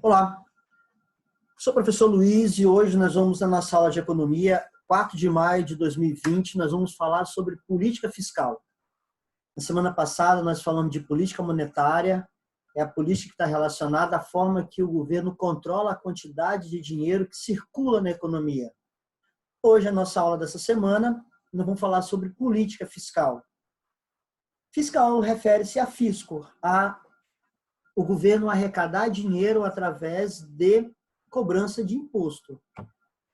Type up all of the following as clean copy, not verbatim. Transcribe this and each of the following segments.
Olá, sou o professor Luiz e hoje nós vamos na nossa aula de economia, 4 de maio de 2020, nós vamos falar sobre política fiscal. Na semana passada nós falamos de política monetária, é a política que está relacionada à forma que o governo controla a quantidade de dinheiro que circula na economia. Hoje, a nossa aula dessa semana, nós vamos falar sobre política fiscal. Fiscal refere-se a fisco, a o governo arrecadar dinheiro através de cobrança de imposto.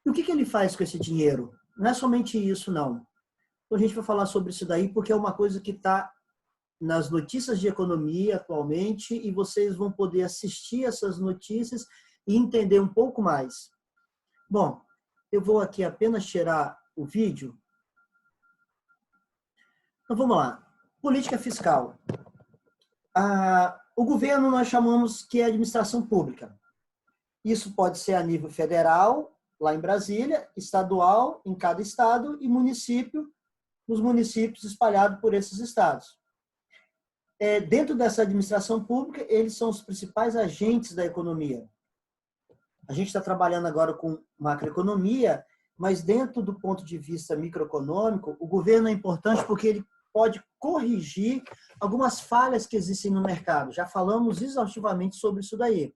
E o que ele faz com esse dinheiro? Não é somente isso, não. Então, a gente vai falar sobre isso daí, porque é uma coisa que está nas notícias de economia atualmente e vocês vão poder assistir essas notícias e entender um pouco mais. Bom, eu vou aqui apenas tirar o vídeo. Então, vamos lá. Política fiscal. O governo nós chamamos que é administração pública. Isso pode ser a nível federal, lá em Brasília, estadual, em cada estado, e município, nos municípios espalhados por esses estados. Dentro dessa administração pública, eles são os principais agentes da economia. A gente está trabalhando agora com macroeconomia, mas dentro do ponto de vista microeconômico, o governo é importante porque ele pode corrigir algumas falhas que existem no mercado. Já falamos exaustivamente sobre isso daí.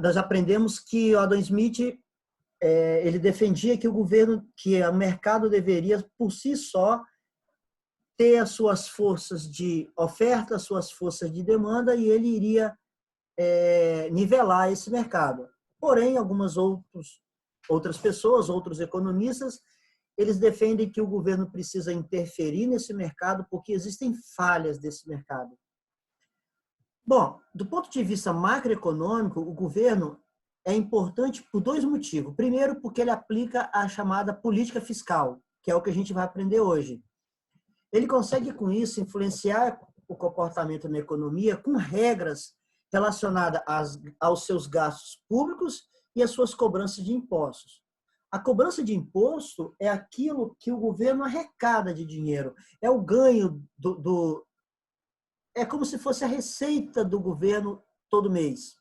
Nós aprendemos que o Adam Smith ele defendia que o governo, que o mercado deveria, por si só, ter as suas forças de oferta, as suas forças de demanda, e ele iria nivelar esse mercado. Porém, algumas outras pessoas, outros economistas, eles defendem que o governo precisa interferir nesse mercado porque existem falhas desse mercado. Bom, do ponto de vista macroeconômico, o governo é importante por dois motivos. Primeiro, porque ele aplica a chamada política fiscal, que é o que a gente vai aprender hoje. Ele consegue, com isso, influenciar o comportamento na economia com regras relacionadas aos seus gastos públicos e às suas cobranças de impostos. A cobrança de imposto é aquilo que o governo arrecada de dinheiro, é o ganho é como se fosse a receita do governo todo mês.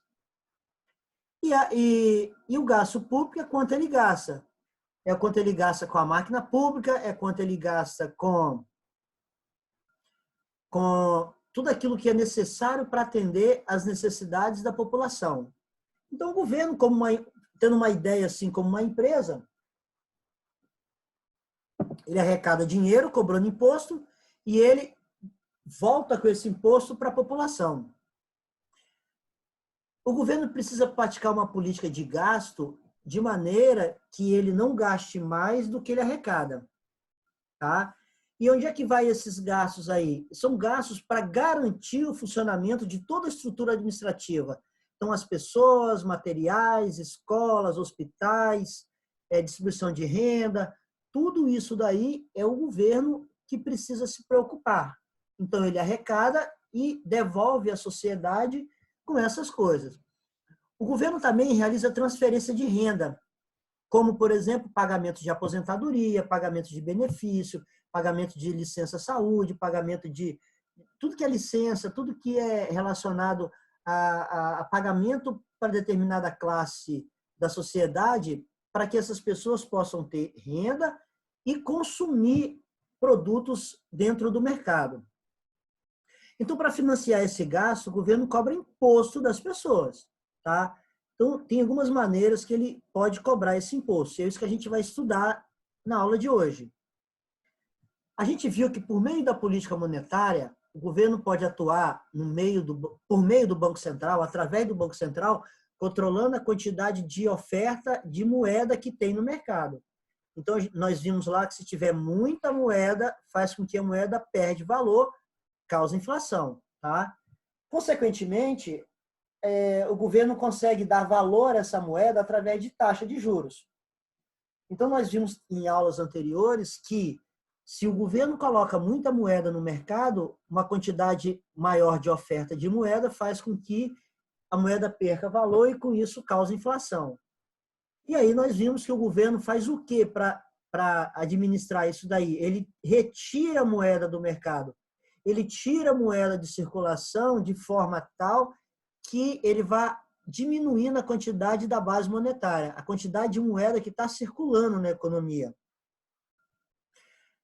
E o gasto público é quanto ele gasta. É quanto ele gasta com a máquina pública, é quanto ele gasta com tudo aquilo que é necessário para atender às necessidades da população. Então, o governo, tendo uma ideia assim como uma empresa, ele arrecada dinheiro, cobrando imposto, e ele volta com esse imposto para a população. O governo precisa praticar uma política de gasto de maneira que ele não gaste mais do que ele arrecada. Tá? E onde é que vai esses gastos aí? São gastos para garantir o funcionamento de toda a estrutura administrativa. Então, as pessoas, materiais, escolas, hospitais, distribuição de renda, tudo isso daí é o governo que precisa se preocupar. Então, ele arrecada e devolve à sociedade com essas coisas. O governo também realiza transferência de renda, como, por exemplo, pagamento de aposentadoria, pagamento de benefício, pagamento de licença-saúde, pagamento de tudo que é licença, tudo que é relacionado a pagamento para determinada classe da sociedade, para que essas pessoas possam ter renda e consumir produtos dentro do mercado. Então, para financiar esse gasto, o governo cobra imposto das pessoas. Tá? Então, tem algumas maneiras que ele pode cobrar esse imposto. É isso que a gente vai estudar na aula de hoje. A gente viu que, por meio da política monetária, o governo pode atuar por meio do Banco Central, através do Banco Central, controlando a quantidade de oferta de moeda que tem no mercado. Então, nós vimos lá que se tiver muita moeda, faz com que a moeda perde valor, causa inflação. Tá? Consequentemente, o governo consegue dar valor a essa moeda através de taxa de juros. Então, nós vimos em aulas anteriores que, se o governo coloca muita moeda no mercado, uma quantidade maior de oferta de moeda faz com que a moeda perca valor e, com isso, causa inflação. E aí nós vimos que o governo faz o quê para administrar isso daí? Ele retira a moeda do mercado. Ele tira a moeda de circulação de forma tal que ele vai diminuindo a quantidade da base monetária, a quantidade de moeda que está circulando na economia.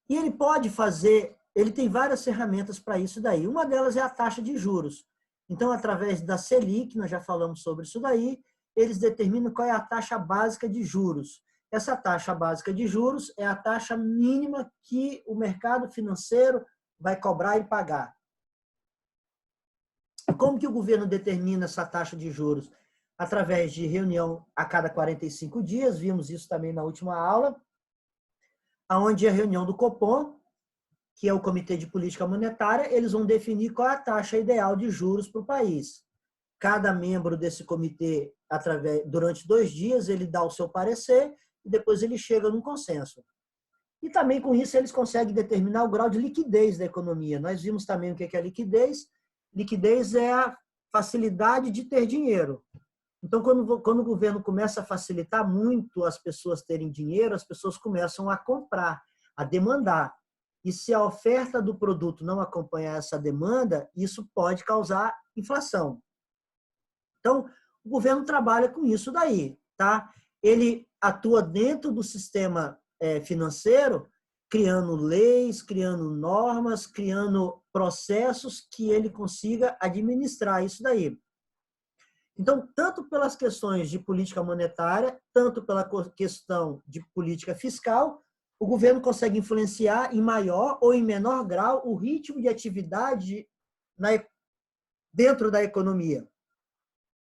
E ele pode fazer, ele tem várias ferramentas para isso daí. Uma delas é a taxa de juros. Então, através da Selic, nós já falamos sobre isso daí, eles determinam qual é a taxa básica de juros. Essa taxa básica de juros é a taxa mínima que o mercado financeiro vai cobrar e pagar. Como que o governo determina essa taxa de juros? Através de reunião a cada 45 dias, vimos isso também na última aula, onde a reunião do Copom, que é o Comitê de Política Monetária, eles vão definir qual é a taxa ideal de juros para o país. Cada membro desse comitê, durante 2 dias, ele dá o seu parecer e depois ele chega num consenso. E também com isso eles conseguem determinar o grau de liquidez da economia. Nós vimos também o que é liquidez. Liquidez é a facilidade de ter dinheiro. Então, quando o governo começa a facilitar muito as pessoas terem dinheiro, as pessoas começam a comprar, a demandar. E se a oferta do produto não acompanhar essa demanda, isso pode causar inflação. Então, o governo trabalha com isso daí, tá? Ele atua dentro do sistema financeiro, criando leis, criando normas, criando processos que ele consiga administrar isso daí. Então, tanto pelas questões de política monetária, tanto pela questão de política fiscal, o governo consegue influenciar em maior ou em menor grau o ritmo de atividade dentro da economia.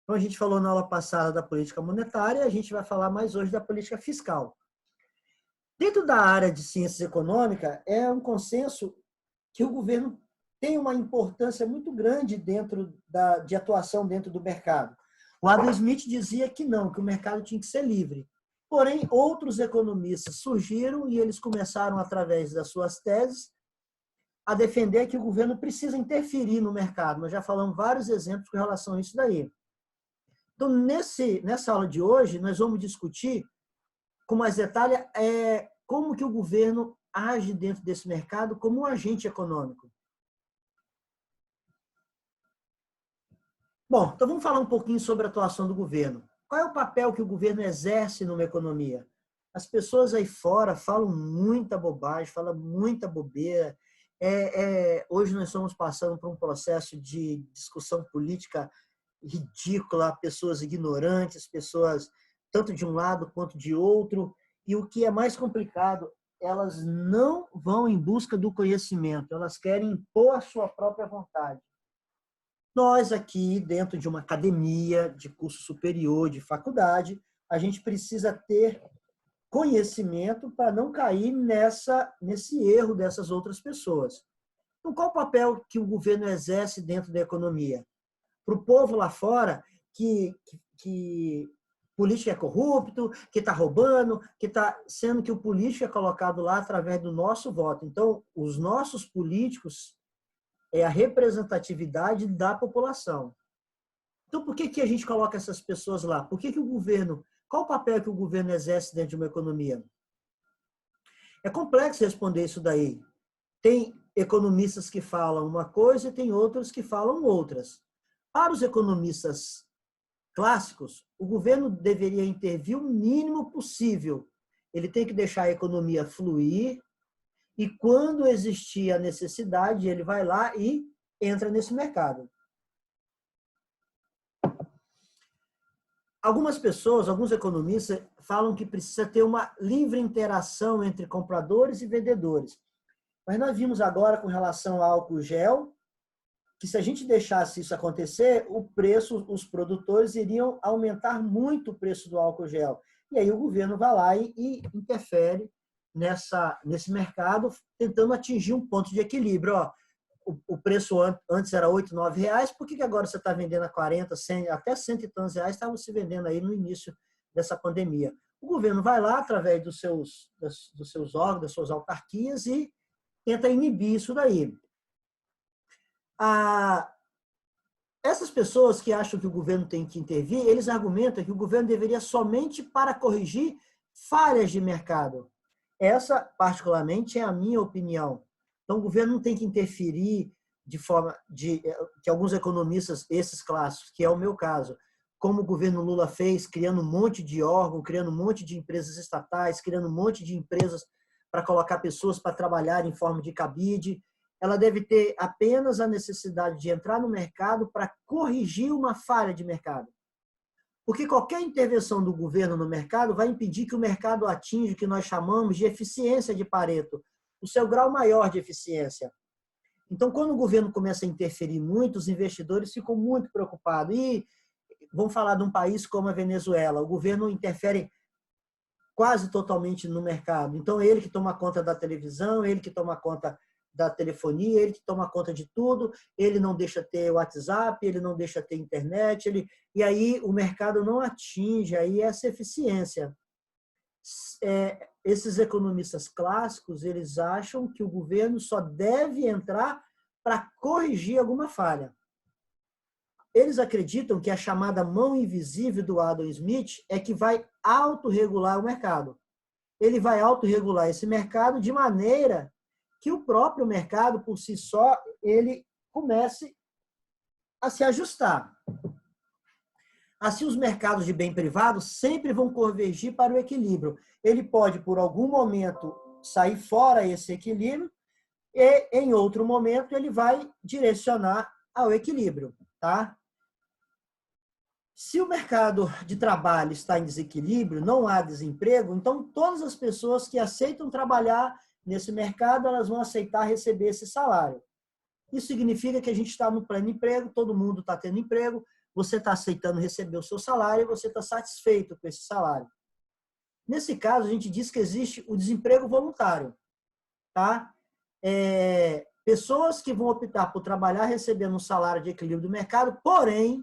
Então, a gente falou na aula passada da política monetária, a gente vai falar mais hoje da política fiscal. Dentro da área de ciências econômicas, é um consenso que o governo tem uma importância muito grande de atuação dentro do mercado. O Adam Smith dizia que não, que o mercado tinha que ser livre. Porém, outros economistas surgiram e eles começaram, através das suas teses, a defender que o governo precisa interferir no mercado. Nós já falamos vários exemplos com relação a isso daí. Então, nessa aula de hoje, nós vamos discutir com mais detalhe como que o governo age dentro desse mercado como um agente econômico. Bom, então vamos falar um pouquinho sobre a atuação do governo. Qual é o papel que o governo exerce numa economia? As pessoas aí fora falam muita bobagem, falam muita bobeira. Hoje nós estamos passando por um processo de discussão política ridícula, pessoas ignorantes, pessoas tanto de um lado quanto de outro. E o que é mais complicado, elas não vão em busca do conhecimento, elas querem impor a sua própria vontade. Nós aqui, dentro de uma academia, de curso superior, de faculdade, a gente precisa ter conhecimento para não cair nesse erro dessas outras pessoas. Então, qual o papel que o governo exerce dentro da economia? Para o povo lá fora que político é corrupto, que está roubando, sendo que o político é colocado lá através do nosso voto. Então, os nossos políticos é a representatividade da população. Então, por que a gente coloca essas pessoas lá? Por que o governo, qual o papel que o governo exerce dentro de uma economia? É complexo responder isso daí. Tem economistas que falam uma coisa e tem outros que falam outras. Para os economistas clássicos, o governo deveria intervir o mínimo possível. Ele tem que deixar a economia fluir e, quando existir a necessidade, ele vai lá e entra nesse mercado. Algumas pessoas, alguns economistas, falam que precisa ter uma livre interação entre compradores e vendedores. Mas nós vimos agora, com relação ao álcool gel, que se a gente deixasse isso acontecer, os produtores iriam aumentar muito o preço do álcool gel. E aí o governo vai lá e interfere nesse mercado, tentando atingir um ponto de equilíbrio. O preço antes era R$ 8, R$ 9, por que agora você está vendendo a 40, 100, até 100 e tantos reais estavam se vendendo aí no início dessa pandemia? O governo vai lá, através dos seus órgãos, das suas autarquias, e tenta inibir isso daí. Essas pessoas que acham que o governo tem que intervir, eles argumentam que o governo deveria somente para corrigir falhas de mercado. Essa, particularmente, é a minha opinião. Então, o governo não tem que interferir de forma que alguns economistas, esses clássicos, que é o meu caso, como o governo Lula fez, criando um monte de órgão, criando um monte de empresas estatais, criando um monte de empresas para colocar pessoas para trabalhar em forma de cabide. Ela deve ter apenas a necessidade de entrar no mercado para corrigir uma falha de mercado. Porque qualquer intervenção do governo no mercado vai impedir que o mercado atinja o que nós chamamos de eficiência de Pareto, o seu grau maior de eficiência. Então, quando o governo começa a interferir muito, os investidores ficam muito preocupados. E vamos falar de um país como a Venezuela. O governo interfere quase totalmente no mercado. Então, ele que toma conta da televisão, ele que toma conta da telefonia, ele que toma conta de tudo, ele não deixa ter WhatsApp, ele não deixa ter internet, e aí o mercado não atinge aí essa eficiência. Esses economistas clássicos, eles acham que o governo só deve entrar para corrigir alguma falha. Eles acreditam que a chamada mão invisível do Adam Smith é que vai autorregular o mercado. Ele vai autorregular esse mercado de maneira que o próprio mercado, por si só, ele comece a se ajustar. Assim, os mercados de bem privado sempre vão convergir para o equilíbrio. Ele pode, por algum momento, sair fora esse equilíbrio e, em outro momento, ele vai direcionar ao equilíbrio. Tá? Se o mercado de trabalho está em desequilíbrio, não há desemprego, então todas as pessoas que aceitam trabalhar nesse mercado, elas vão aceitar receber esse salário. Isso significa que a gente está no pleno emprego, todo mundo está tendo emprego, você está aceitando receber o seu salário e você está satisfeito com esse salário. Nesse caso, a gente diz que existe o desemprego voluntário. Tá? Pessoas que vão optar por trabalhar recebendo um salário de equilíbrio do mercado, porém,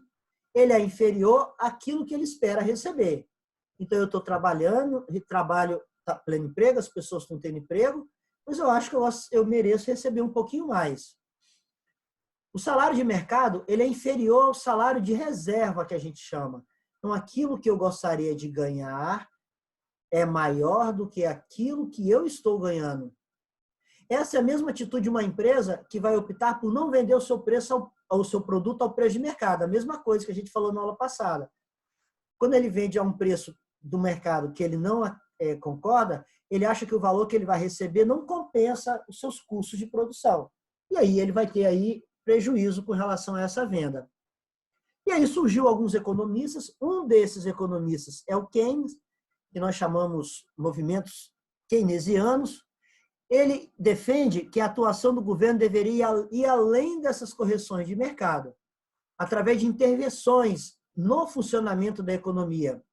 ele é inferior àquilo que ele espera receber. Então, eu estou trabalhando, trabalho pleno emprego, as pessoas estão tendo emprego, mas eu acho que eu mereço receber um pouquinho mais. O salário de mercado, ele é inferior ao salário de reserva, que a gente chama. Então, aquilo que eu gostaria de ganhar é maior do que aquilo que eu estou ganhando. Essa é a mesma atitude de uma empresa que vai optar por não vender o seu preço ao seu produto ao preço de mercado. A mesma coisa que a gente falou na aula passada. Quando ele vende a um preço do mercado que ele não concorda, ele acha que o valor que ele vai receber não compensa os seus custos de produção. E aí ele vai ter aí prejuízo com relação a essa venda. E aí surgiu alguns economistas, um desses economistas é o Keynes, que nós chamamos movimentos keynesianos. Ele defende que a atuação do governo deveria ir além dessas correções de mercado, através de intervenções no funcionamento da economia.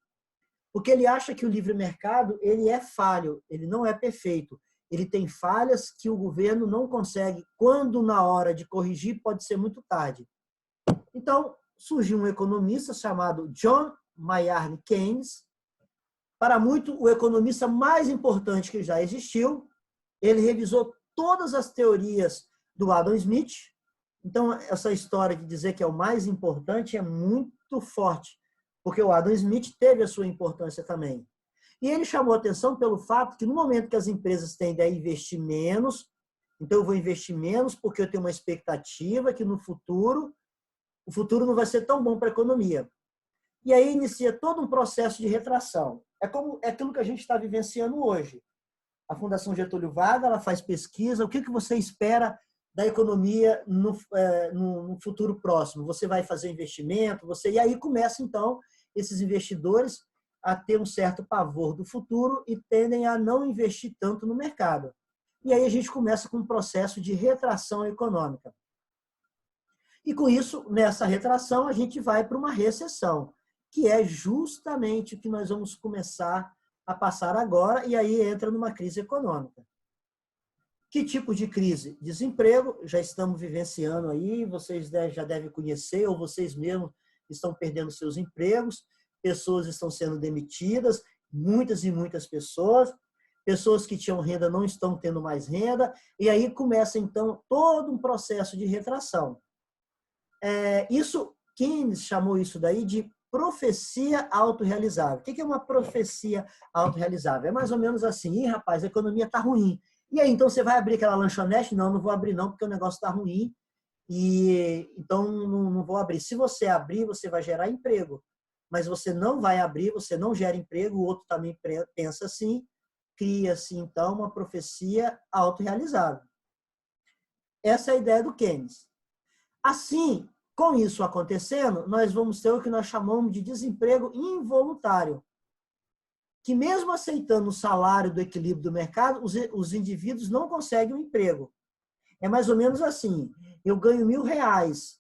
Porque ele acha que o livre mercado ele é falho, ele não é perfeito. Ele tem falhas que o governo não consegue, quando na hora de corrigir pode ser muito tarde. Então, surgiu um economista chamado John Maynard Keynes, para muito o economista mais importante que já existiu. Ele revisou todas as teorias do Adam Smith. Então, essa história de dizer que é o mais importante é muito forte, porque o Adam Smith teve a sua importância também. E ele chamou a atenção pelo fato que no momento que as empresas tendem a investir menos, então eu vou investir menos porque eu tenho uma expectativa que no futuro, o futuro não vai ser tão bom para a economia. E aí inicia todo um processo de retração. É aquilo que a gente está vivenciando hoje. A Fundação Getúlio Vargas, ela faz pesquisa. O que você espera da economia no futuro próximo? Você vai fazer investimento? E aí começa, então, esses investidores a ter um certo pavor do futuro e tendem a não investir tanto no mercado. E aí a gente começa com um processo de retração econômica. E com isso, nessa retração, a gente vai para uma recessão, que é justamente o que nós vamos começar a passar agora, e aí entra numa crise econômica. Que tipo de crise? Desemprego, já estamos vivenciando aí, vocês já devem conhecer, ou vocês mesmos estão perdendo seus empregos, pessoas estão sendo demitidas, muitas e muitas pessoas que tinham renda não estão tendo mais renda, e aí começa, então, todo um processo de retração. Keynes chamou isso daí de profecia autorrealizável. O que é uma profecia autorrealizável? É mais ou menos assim, rapaz, a economia está ruim. E aí, então, você vai abrir aquela lanchonete? Não, não vou abrir não, porque o negócio está ruim, e então não vou abrir. Se você abrir, você vai gerar emprego. mas você não vai abrir, você não gera emprego, o outro também pensa assim, cria-se, então, uma profecia autorrealizável. Essa é a ideia do Keynes. Assim, com isso acontecendo, nós vamos ter o que nós chamamos de desemprego involuntário, que mesmo aceitando o salário do equilíbrio do mercado, os indivíduos não conseguem um emprego. É mais ou menos assim, eu ganho R$1.000.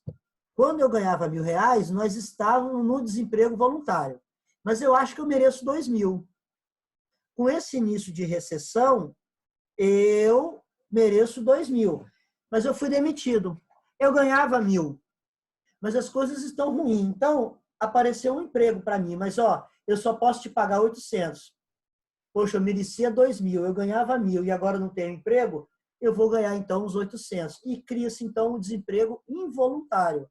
Quando eu ganhava R$1.000, nós estávamos no desemprego voluntário. Mas eu acho que eu mereço 2.000. Com esse início de recessão, eu mereço 2.000. Mas eu fui demitido. Eu ganhava 1.000. Mas as coisas estão ruins. Então, apareceu um emprego para mim. Mas, eu só posso te pagar 800. Poxa, eu merecia 2.000. Eu ganhava 1.000 e agora não tenho emprego. Eu vou ganhar, então, os 800. E cria-se, então, um desemprego involuntário.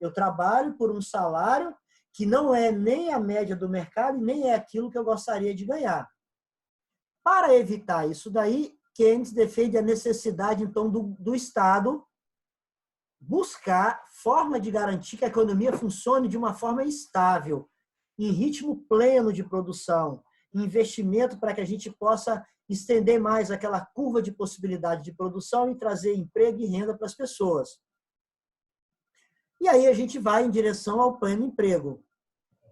Eu trabalho por um salário que não é nem a média do mercado e nem é aquilo que eu gostaria de ganhar. Para evitar isso daí, Keynes defende a necessidade, então, do Estado buscar forma de garantir que a economia funcione de uma forma estável, em ritmo pleno de produção, investimento para que a gente possa estender mais aquela curva de possibilidade de produção e trazer emprego e renda para as pessoas. E aí a gente vai em direção ao pleno emprego,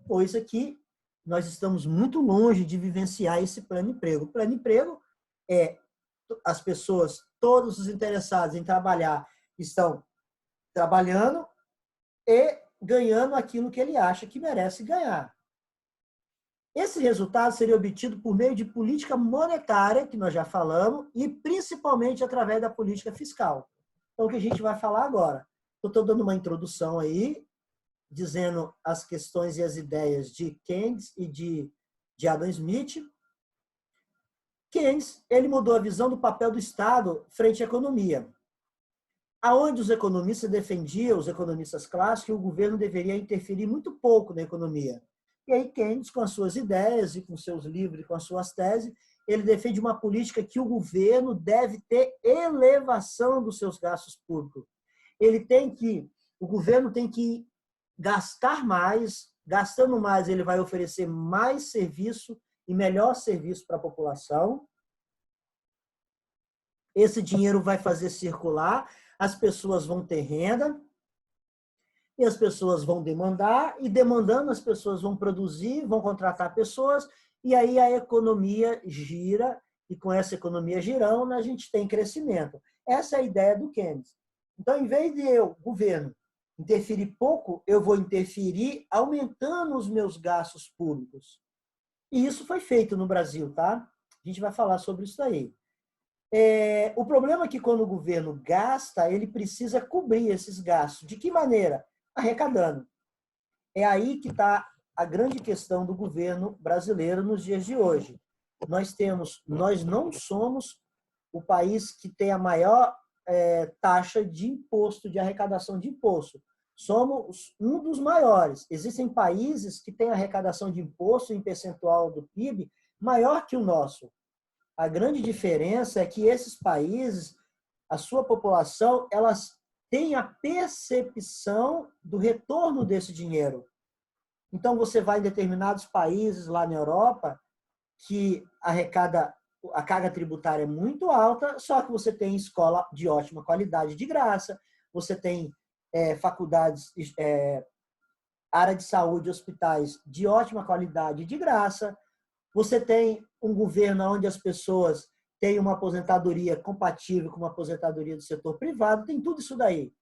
pois aqui nós estamos muito longe de vivenciar esse pleno emprego. O pleno emprego é as pessoas, todos os interessados em trabalhar, estão trabalhando e ganhando aquilo que ele acha que merece ganhar. Esse resultado seria obtido por meio de política monetária, que nós já falamos, e principalmente através da política fiscal. Então, o que a gente vai falar agora? Eu estou dando uma introdução aí, dizendo as questões e as ideias de Keynes e de Adam Smith. Keynes, ele mudou a visão do papel do Estado frente à economia. Aonde os economistas defendiam, os economistas clássicos, que o governo deveria interferir muito pouco na economia. E aí Keynes, com as suas ideias e com seus livros e com as suas teses, ele defende uma política que o governo deve ter elevação dos seus gastos públicos. O governo tem que gastar mais, gastando mais ele vai oferecer mais serviço e melhor serviço para a população. Esse dinheiro vai fazer circular, as pessoas vão ter renda, e as pessoas vão demandar, e demandando as pessoas vão produzir, vão contratar pessoas, e aí a economia gira, e com essa economia girando, a gente tem crescimento. Essa é a ideia do Keynes. Então, em vez de governo, interferir pouco, eu vou interferir aumentando os meus gastos públicos. E isso foi feito no Brasil, tá? A gente vai falar sobre isso aí. O problema é que quando o governo gasta, ele precisa cobrir esses gastos. De que maneira? Arrecadando. É aí que está a grande questão do governo brasileiro nos dias de hoje. Nós não somos o país que tem a maior taxa de imposto, de arrecadação de imposto. Somos um dos maiores. Existem países que têm arrecadação de imposto em percentual do PIB maior que o nosso. A grande diferença é que esses países, a sua população, elas têm a percepção do retorno desse dinheiro. Então, você vai em determinados países lá na Europa que a carga tributária é muito alta, só que você tem escola de ótima qualidade de graça, você tem faculdades, área de saúde, hospitais de ótima qualidade de graça, você tem um governo onde as pessoas têm uma aposentadoria compatível com uma aposentadoria do setor privado, tem tudo isso daí.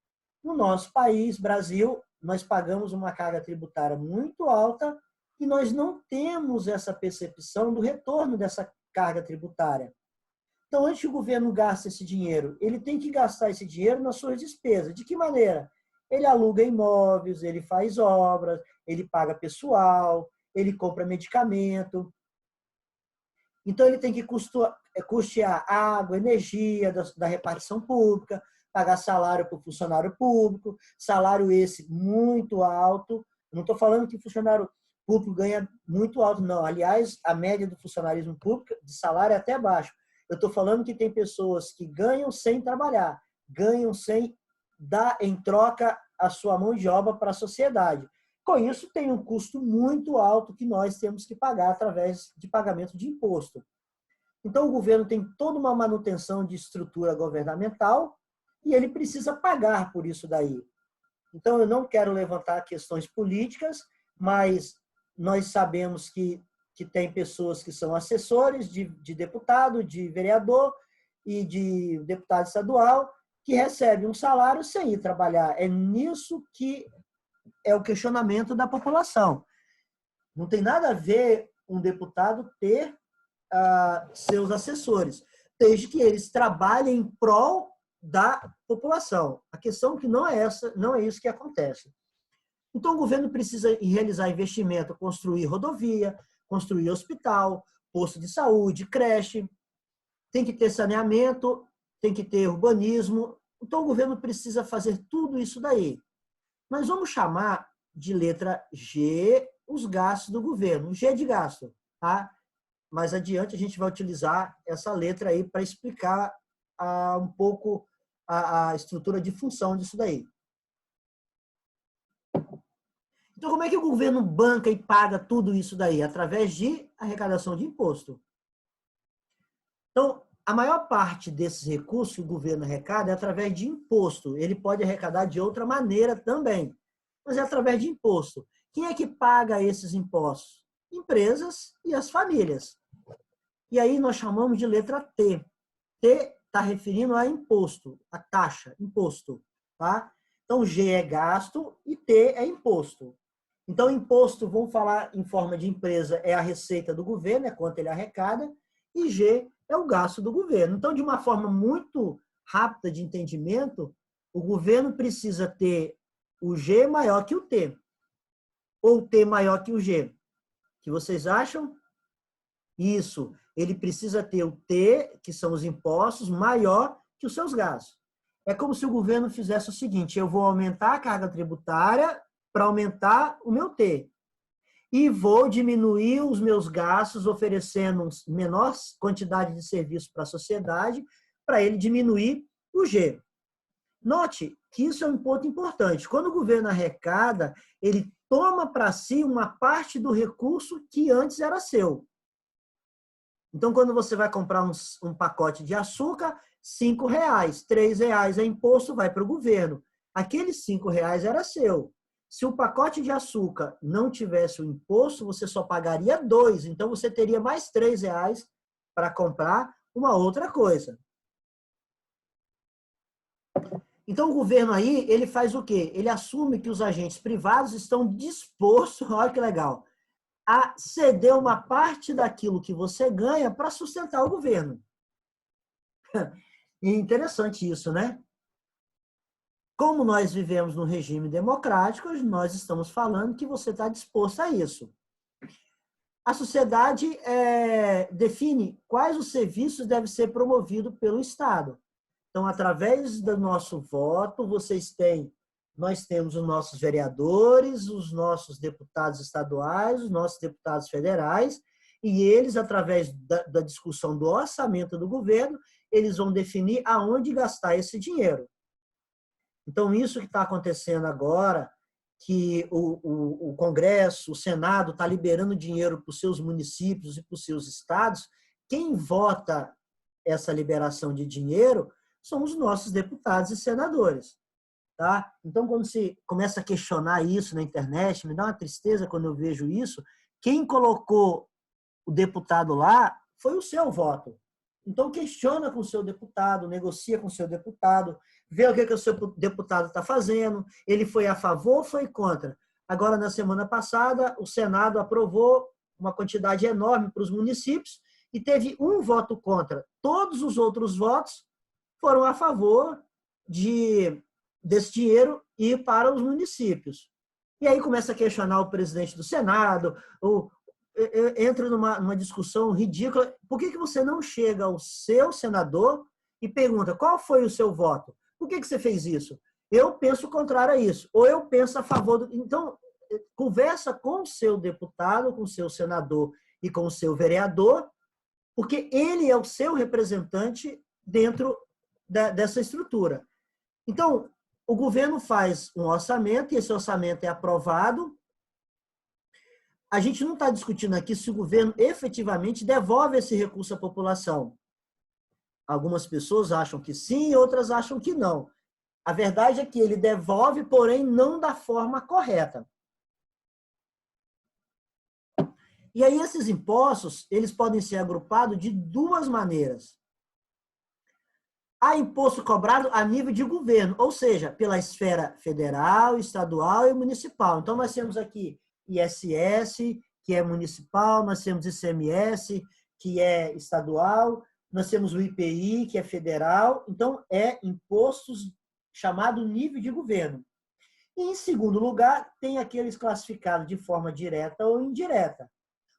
No nosso país, Brasil, nós pagamos uma carga tributária muito alta e nós não temos essa percepção do retorno dessa carga tributária. Então, antes que o governo gaste esse dinheiro, ele tem que gastar esse dinheiro nas suas despesas. De que maneira? Ele aluga imóveis, ele faz obras, ele paga pessoal, ele compra medicamento. Então, ele tem que custear água, energia da repartição pública, pagar salário para o funcionário público, salário esse muito alto. Não estou falando que o funcionário público ganha muito alto, não. Aliás, a média do funcionarismo público de salário é até baixo. Eu estou falando que tem pessoas que ganham sem trabalhar, ganham sem dar em troca a sua mão de obra para a sociedade. Com isso, tem um custo muito alto que nós temos que pagar através de pagamento de imposto. Então, o governo tem toda uma manutenção de estrutura governamental e ele precisa pagar por isso daí. Então, eu não quero levantar questões políticas, mas nós sabemos que tem pessoas que são assessores de deputado, de vereador e de deputado estadual, que recebem um salário sem ir trabalhar. É nisso que é o questionamento da população. Não tem nada a ver um deputado ter seus assessores, desde que eles trabalhem em prol da população. A questão que não é essa, não é isso que acontece. Então, o governo precisa realizar investimento, construir rodovia, construir hospital, posto de saúde, creche, tem que ter saneamento, tem que ter urbanismo. Então, o governo precisa fazer tudo isso daí. Nós vamos chamar de letra G os gastos do governo, G de gasto, tá? Mais adiante a gente vai utilizar essa letra aí para explicar um pouco a estrutura de função disso daí. Então, como é que o governo banca e paga tudo isso daí? Através de arrecadação de imposto. Então, a maior parte desses recursos que o governo arrecada é através de imposto. Ele pode arrecadar de outra maneira também, mas é através de imposto. Quem é que paga esses impostos? Empresas e as famílias. E aí nós chamamos de letra T. T está referindo a imposto, a taxa, imposto. Tá? Então, G é gasto e T é imposto. Então, imposto, vamos falar em forma de empresa, é a receita do governo, é quanto ele arrecada, e G é o gasto do governo. Então, de uma forma muito rápida de entendimento, o governo precisa ter o G maior que o T, ou o T maior que o G. O que vocês acham? Isso, ele precisa ter o T, que são os impostos, maior que os seus gastos. É como se o governo fizesse o seguinte: eu vou aumentar a carga tributária para aumentar o meu T. E vou diminuir os meus gastos, oferecendo menor quantidade de serviço para a sociedade, para ele diminuir o G. Note que isso é um ponto importante. Quando o governo arrecada, ele toma para si uma parte do recurso que antes era seu. Então, quando você vai comprar um pacote de açúcar, R$ 5, R$ 3 é imposto, vai para o governo. Aqueles R$ 5 era seu. Se o pacote de açúcar não tivesse o imposto, você só pagaria 2. Então, você teria mais R$ 3 para comprar uma outra coisa. Então, o governo aí, ele faz o quê? Ele assume que os agentes privados estão dispostos, olha que legal, a ceder uma parte daquilo que você ganha para sustentar o governo. E interessante isso, né? Como nós vivemos num regime democrático, nós estamos falando que você está disposto a isso. A sociedade define quais os serviços devem ser promovidos pelo Estado. Então, através do nosso voto, nós temos os nossos vereadores, os nossos deputados estaduais, os nossos deputados federais, e eles, através da discussão do orçamento do governo, eles vão definir aonde gastar esse dinheiro. Então, isso que está acontecendo agora, que o Congresso, o Senado está liberando dinheiro para os seus municípios e para os seus estados, quem vota essa liberação de dinheiro são os nossos deputados e senadores. Tá? Então, quando se começa a questionar isso na internet, me dá uma tristeza quando eu vejo isso, quem colocou o deputado lá foi o seu voto. Então, questiona com o seu deputado, negocia com o seu deputado, vê o que o seu deputado está fazendo, ele foi a favor ou foi contra. Agora, na semana passada, o Senado aprovou uma quantidade enorme para os municípios e teve um voto contra. Todos os outros votos foram a favor desse dinheiro ir para os municípios. E aí começa a questionar o presidente do Senado, entra numa discussão ridícula. Por que você não chega ao seu senador e pergunta qual foi o seu voto? Por que você fez isso? Eu penso contrário a isso. Ou eu penso a favor do... Então, conversa com o seu deputado, com o seu senador e com o seu vereador, porque ele é o seu representante dentro dessa estrutura. Então, o governo faz um orçamento e esse orçamento é aprovado a gente não está discutindo aqui se o governo efetivamente devolve esse recurso à população. Algumas pessoas acham que sim, outras acham que não. A verdade é que ele devolve, porém não da forma correta. E aí esses impostos, eles podem ser agrupados de duas maneiras. Há imposto cobrado a nível de governo, ou seja, pela esfera federal, estadual e municipal. Então, nós temos aqui ISS, que é municipal, nós temos ICMS, que é estadual, nós temos o IPI, que é federal. Então, é impostos chamado nível de governo. E, em segundo lugar, tem aqueles classificados de forma direta ou indireta.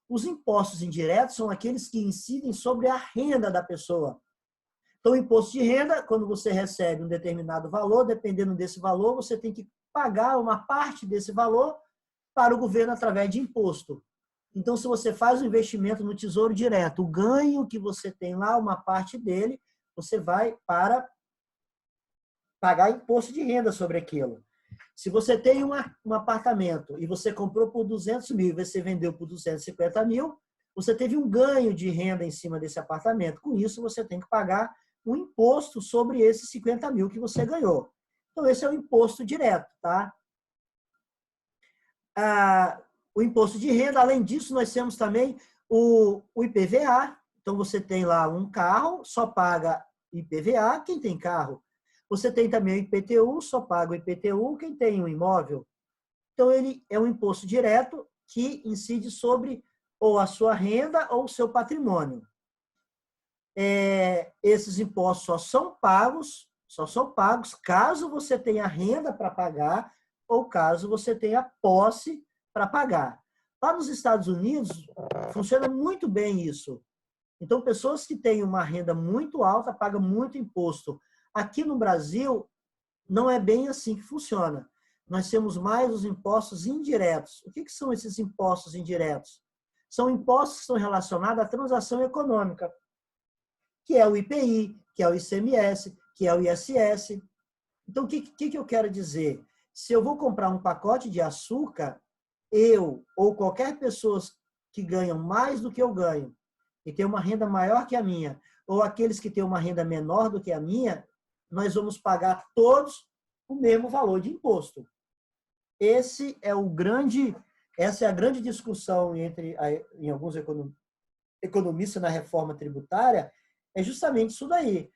Os impostos indiretos são aqueles que incidem sobre a renda da pessoa. Então, o imposto de renda, quando você recebe um determinado valor, dependendo desse valor, você tem que pagar uma parte desse valor para o governo através de imposto. Então, se você faz um investimento no Tesouro Direto, o ganho que você tem lá, uma parte dele, você vai para pagar imposto de renda sobre aquilo. Se você tem um apartamento e você comprou por 200 mil e você vendeu por 250 mil, você teve um ganho de renda em cima desse apartamento. Com isso, você tem que pagar um imposto sobre esses 50 mil que você ganhou. Então, esse é o imposto direto, tá? O imposto de renda, além disso, nós temos também o IPVA. Então, você tem lá um carro, só paga IPVA quem tem carro. Você tem também o IPTU, só paga o IPTU quem tem um imóvel. Então, ele é um imposto direto que incide sobre ou a sua renda ou o seu patrimônio. Esses impostos só são pagos caso você tenha renda para pagar ou caso você tenha posse para pagar. Lá nos Estados Unidos, funciona muito bem isso. Então, pessoas que têm uma renda muito alta pagam muito imposto. Aqui no Brasil, não é bem assim que funciona. Nós temos mais os impostos indiretos. O que são esses impostos indiretos? São impostos que estão relacionados à transação econômica, que é o IPI, que é o ICMS, que é o ISS. Então, o que eu quero dizer? Se eu vou comprar um pacote de açúcar, eu ou qualquer pessoa que ganham mais do que eu ganho e tem uma renda maior que a minha, ou aqueles que têm uma renda menor do que a minha, nós vamos pagar todos o mesmo valor de imposto. Essa é a grande discussão em alguns economistas na reforma tributária, é justamente isso daí.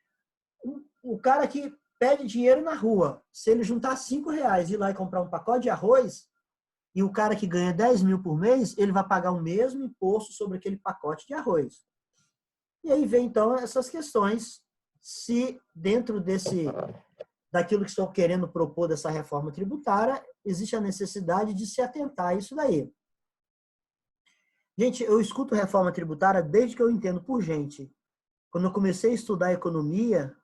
O cara que pede dinheiro na rua, se ele juntar R$5 e ir lá e comprar um pacote de arroz, e o cara que ganha 10 mil por mês, ele vai pagar o mesmo imposto sobre aquele pacote de arroz. E aí vem, então, essas questões, se dentro daquilo que estão querendo propor dessa reforma tributária, existe a necessidade de se atentar a isso daí. Gente, eu escuto reforma tributária desde que eu entendo por gente. Quando eu comecei a estudar economia,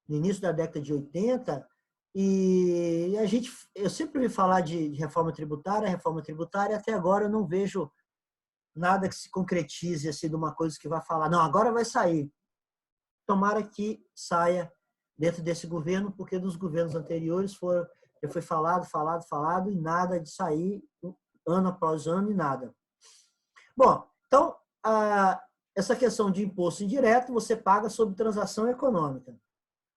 no início da década de 80, e eu sempre ouvi falar de reforma tributária, até agora eu não vejo nada que se concretize assim, de uma coisa que vai falar, não, agora vai sair. Tomara que saia dentro desse governo, porque dos governos anteriores já foi falado, e nada de sair, ano após ano, e nada. Bom, então, essa questão de imposto indireto, você paga sobre transação econômica.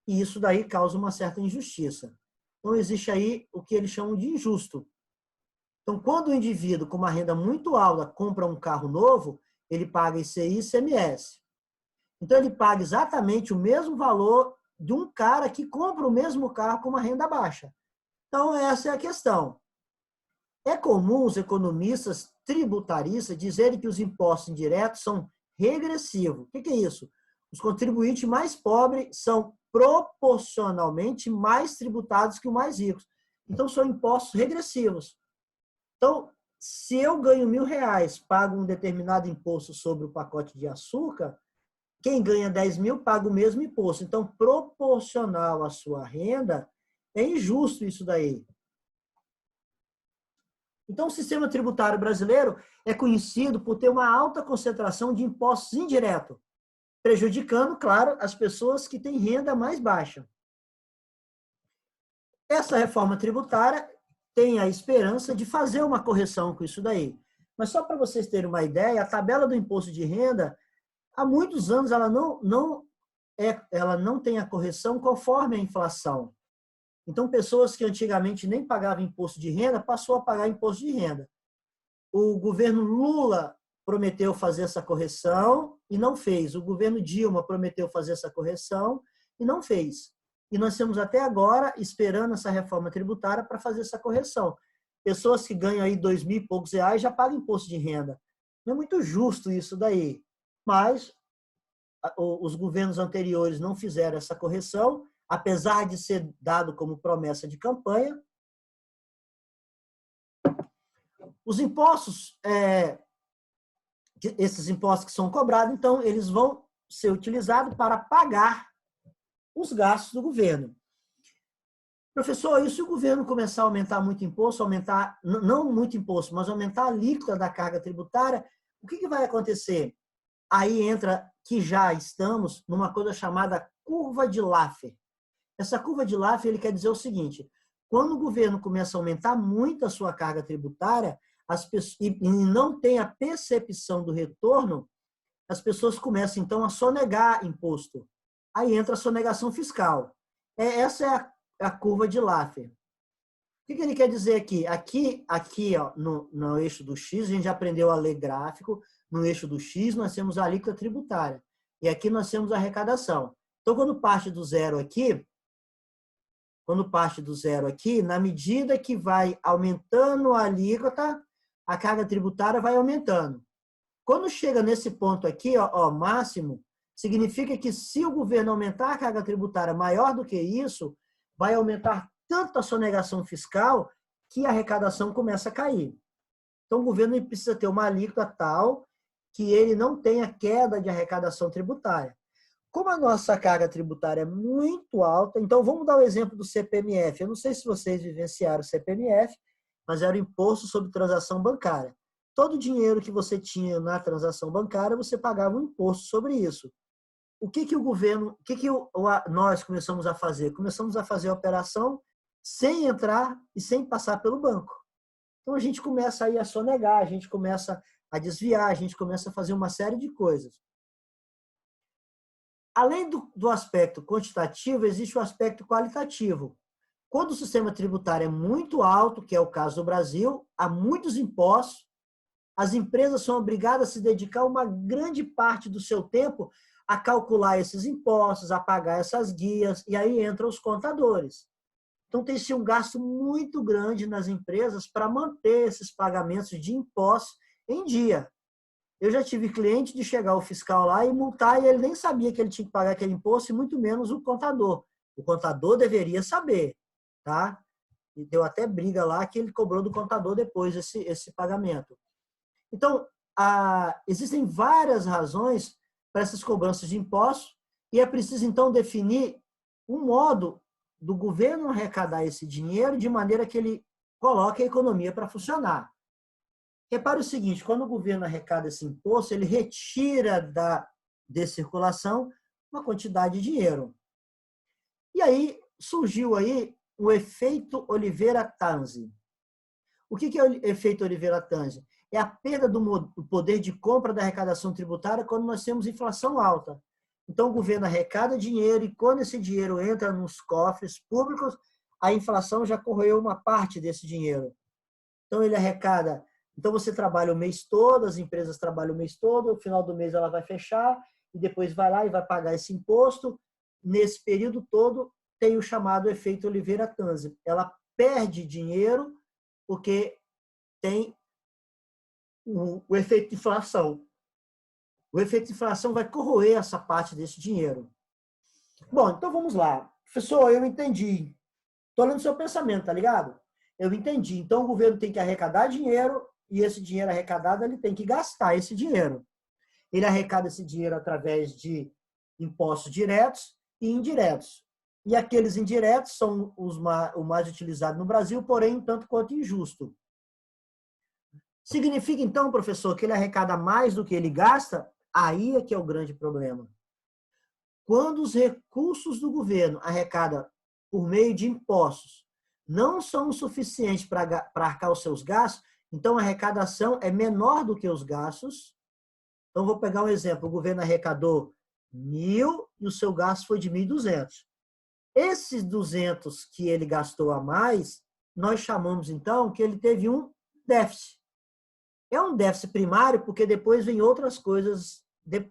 E isso daí causa uma certa injustiça. Então, existe aí o que eles chamam de injusto. Então, quando o indivíduo com uma renda muito alta compra um carro novo, ele paga ICI e ICMS. Então, ele paga exatamente o mesmo valor de um cara que compra o mesmo carro com uma renda baixa. Então, essa é a questão. É comum os economistas tributaristas dizerem que os impostos indiretos são regressivos. O que é isso? Os contribuintes mais pobres são proporcionalmente mais tributados que os mais ricos. Então, são impostos regressivos. Então, se eu ganho R$1.000, pago um determinado imposto sobre o pacote de açúcar, quem ganha 10 mil paga o mesmo imposto. Então, proporcional à sua renda, é injusto isso daí. Então, o sistema tributário brasileiro é conhecido por ter uma alta concentração de impostos indiretos, prejudicando, claro, as pessoas que têm renda mais baixa. Essa reforma tributária tem a esperança de fazer uma correção com isso daí. Mas só para vocês terem uma ideia, a tabela do imposto de renda, há muitos anos, ela não tem a correção conforme a inflação. Então, pessoas que antigamente nem pagavam imposto de renda, passou a pagar imposto de renda. O governo Lula prometeu fazer essa correção e não fez. O governo Dilma prometeu fazer essa correção e não fez. E nós temos até agora esperando essa reforma tributária para fazer essa correção. Pessoas que ganham aí 2.000 e poucos reais já pagam imposto de renda. Não é muito justo isso daí. Mas os governos anteriores não fizeram essa correção, apesar de ser dado como promessa de campanha. Os impostos, esses impostos que são cobrados, então, eles vão ser utilizados para pagar os gastos do governo. Professor, e se o governo começar a aumentar muito imposto, aumentar, não muito imposto, mas aumentar a alíquota da carga tributária, o que vai acontecer? Aí entra que já estamos numa coisa chamada curva de Laffer. Essa curva de Laffer, ele quer dizer o seguinte: quando o governo começa a aumentar muito a sua carga tributária, as pessoas, e não tem a percepção do retorno, as pessoas começam, então, a sonegar imposto. Aí entra a sonegação fiscal. Essa é a curva de Laffer. O que ele quer dizer aqui? Aqui ó, no eixo do X, a gente já aprendeu a ler gráfico. No eixo do X, nós temos a alíquota tributária. E aqui nós temos a arrecadação. Então, quando parte do zero aqui, na medida que vai aumentando a alíquota, a carga tributária vai aumentando. Quando chega nesse ponto aqui, máximo, significa que se o governo aumentar a carga tributária maior do que isso, vai aumentar tanto a sonegação fiscal que a arrecadação começa a cair. Então, o governo precisa ter uma alíquota tal que ele não tenha queda de arrecadação tributária. Como a nossa carga tributária é muito alta, então vamos dar o exemplo do CPMF. Eu não sei se vocês vivenciaram o CPMF, mas era o Imposto sobre Transação Bancária. Todo o dinheiro que você tinha na transação bancária, você pagava um imposto sobre isso. O que nós começamos a fazer? Começamos a fazer a operação sem entrar e sem passar pelo banco. Então, a gente começa aí a sonegar, a gente começa a desviar, a gente começa a fazer uma série de coisas. Além do aspecto quantitativo, existe o aspecto qualitativo. Quando o sistema tributário é muito alto, que é o caso do Brasil, há muitos impostos, as empresas são obrigadas a se dedicar uma grande parte do seu tempo a calcular esses impostos, a pagar essas guias, e aí entram os contadores. Então, tem-se um gasto muito grande nas empresas para manter esses pagamentos de impostos em dia. Eu já tive cliente de chegar o fiscal lá e multar, e ele nem sabia que ele tinha que pagar aquele imposto, e muito menos o contador. O contador deveria saber, tá? E deu até briga lá que ele cobrou do contador depois esse pagamento. Então, existem várias razões para essas cobranças de impostos, e é preciso, então, definir um modo do governo arrecadar esse dinheiro de maneira que ele coloque a economia para funcionar. Repare o seguinte: quando o governo arrecada esse imposto, ele retira de circulação uma quantidade de dinheiro. E aí surgiu aí o efeito Oliveira-Tanzi. O que é o efeito Oliveira-Tanzi? É a perda do poder de compra da arrecadação tributária quando nós temos inflação alta. Então, o governo arrecada dinheiro e quando esse dinheiro entra nos cofres públicos, a inflação já corroeu uma parte desse dinheiro. Então, ele arrecada. Então, você trabalha o mês todo, as empresas trabalham o mês todo, no final do mês ela vai fechar e depois vai lá e vai pagar esse imposto. Nesse período todo, tem o chamado efeito Oliveira-Tanzi. Ela perde dinheiro porque tem o efeito de inflação. O efeito de inflação vai corroer essa parte desse dinheiro. Bom, então vamos lá. Professor, eu entendi. Estou lendo seu pensamento, tá ligado? Eu entendi. Então o governo tem que arrecadar dinheiro e esse dinheiro arrecadado ele tem que gastar esse dinheiro. Ele arrecada esse dinheiro através de impostos diretos e indiretos. E aqueles indiretos são o mais utilizado no Brasil, porém, tanto quanto injusto. Significa, então, professor, que ele arrecada mais do que ele gasta? Aí é que é o grande problema. Quando os recursos do governo arrecada por meio de impostos não são suficientes para arcar os seus gastos, Então, a arrecadação é menor do que os gastos. Então, vou pegar um exemplo. O governo arrecadou 1.000 e o seu gasto foi de 1.200. Esses 200 que ele gastou a mais, nós chamamos, então, que ele teve um déficit. É um déficit primário, porque depois vem outras coisas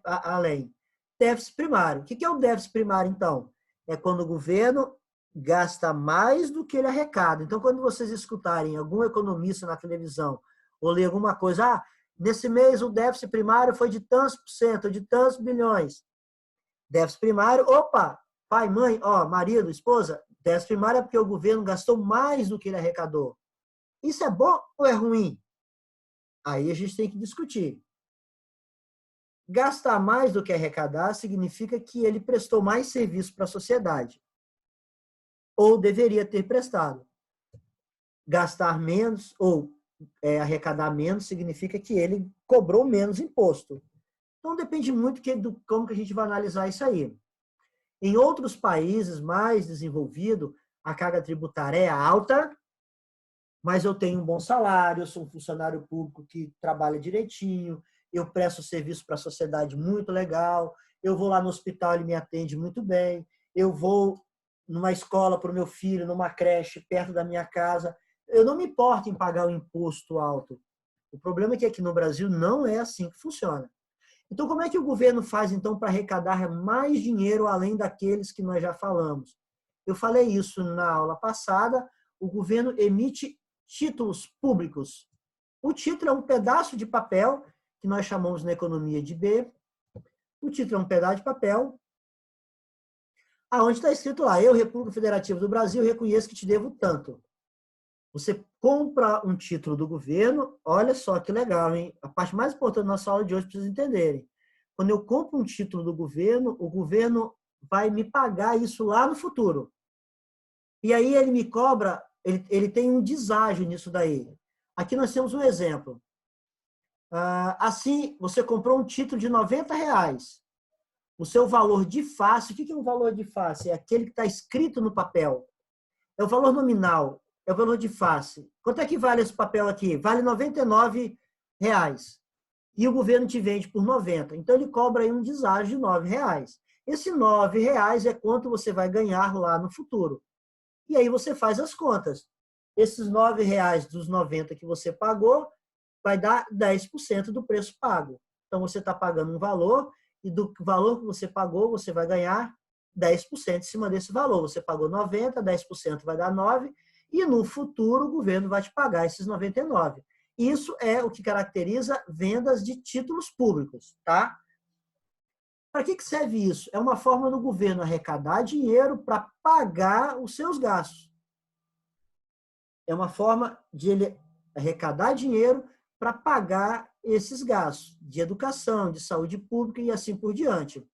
além. Déficit primário. O que é o déficit primário, então? É quando o governo gasta mais do que ele arrecada. Então, quando vocês escutarem algum economista na televisão ou ler alguma coisa, nesse mês o déficit primário foi de tantos por cento, de tantos bilhões. Déficit primário, opa, pai, mãe, marido, esposa, déficit primário é porque o governo gastou mais do que ele arrecadou. Isso é bom ou é ruim? Aí a gente tem que discutir. Gastar mais do que arrecadar significa que ele prestou mais serviço para a sociedade. Ou deveria ter prestado. Gastar menos ou arrecadar menos significa que ele cobrou menos imposto. Então depende muito do como que a gente vai analisar isso aí. Em outros países mais desenvolvidos, a carga tributária é alta, mas eu tenho um bom salário, eu sou um funcionário público que trabalha direitinho, eu presto serviço para a sociedade muito legal, eu vou lá no hospital, ele me atende muito bem, eu vou numa escola para o meu filho, numa creche perto da minha casa, eu não me importo em pagar um imposto alto. O problema é que aqui no Brasil não é assim que funciona. Então, como é que o governo faz, então, para arrecadar mais dinheiro além daqueles que nós já falamos? Eu falei isso na aula passada, o governo emite títulos públicos. O título é um pedaço de papel, que nós chamamos na economia de B. O título é um pedaço de papel, aonde está escrito lá, eu, República Federativa do Brasil, reconheço que te devo tanto. Você compra um título do governo, olha só que legal, hein? A parte mais importante da nossa aula de hoje, para vocês entenderem. Quando eu compro um título do governo, o governo vai me pagar isso lá no futuro. E aí ele me cobra, ele tem um deságio nisso daí. Aqui nós temos um exemplo. Assim, você comprou um título de R$90. O seu valor de face, o que é um valor de face? É aquele que está escrito no papel. É o valor nominal, é o valor de face. Quanto é que vale esse papel aqui? Vale R$99. E o governo te vende por 90. Então, ele cobra aí um deságio de R$9. Esse R$9 é quanto você vai ganhar lá no futuro. E aí você faz as contas. Esses R$9 dos 90 que você pagou vai dar 10% do preço pago. Então, você está pagando um valor e do valor que você pagou, você vai ganhar 10% em cima desse valor. Você pagou 90, 10% vai dar 9, e no futuro o governo vai te pagar esses 99. Isso é o que caracteriza vendas de títulos públicos, tá? Para que serve isso? É uma forma do governo arrecadar dinheiro para pagar os seus gastos. É uma forma de ele arrecadar dinheiro para pagar esses gastos de educação, de saúde pública e assim por diante.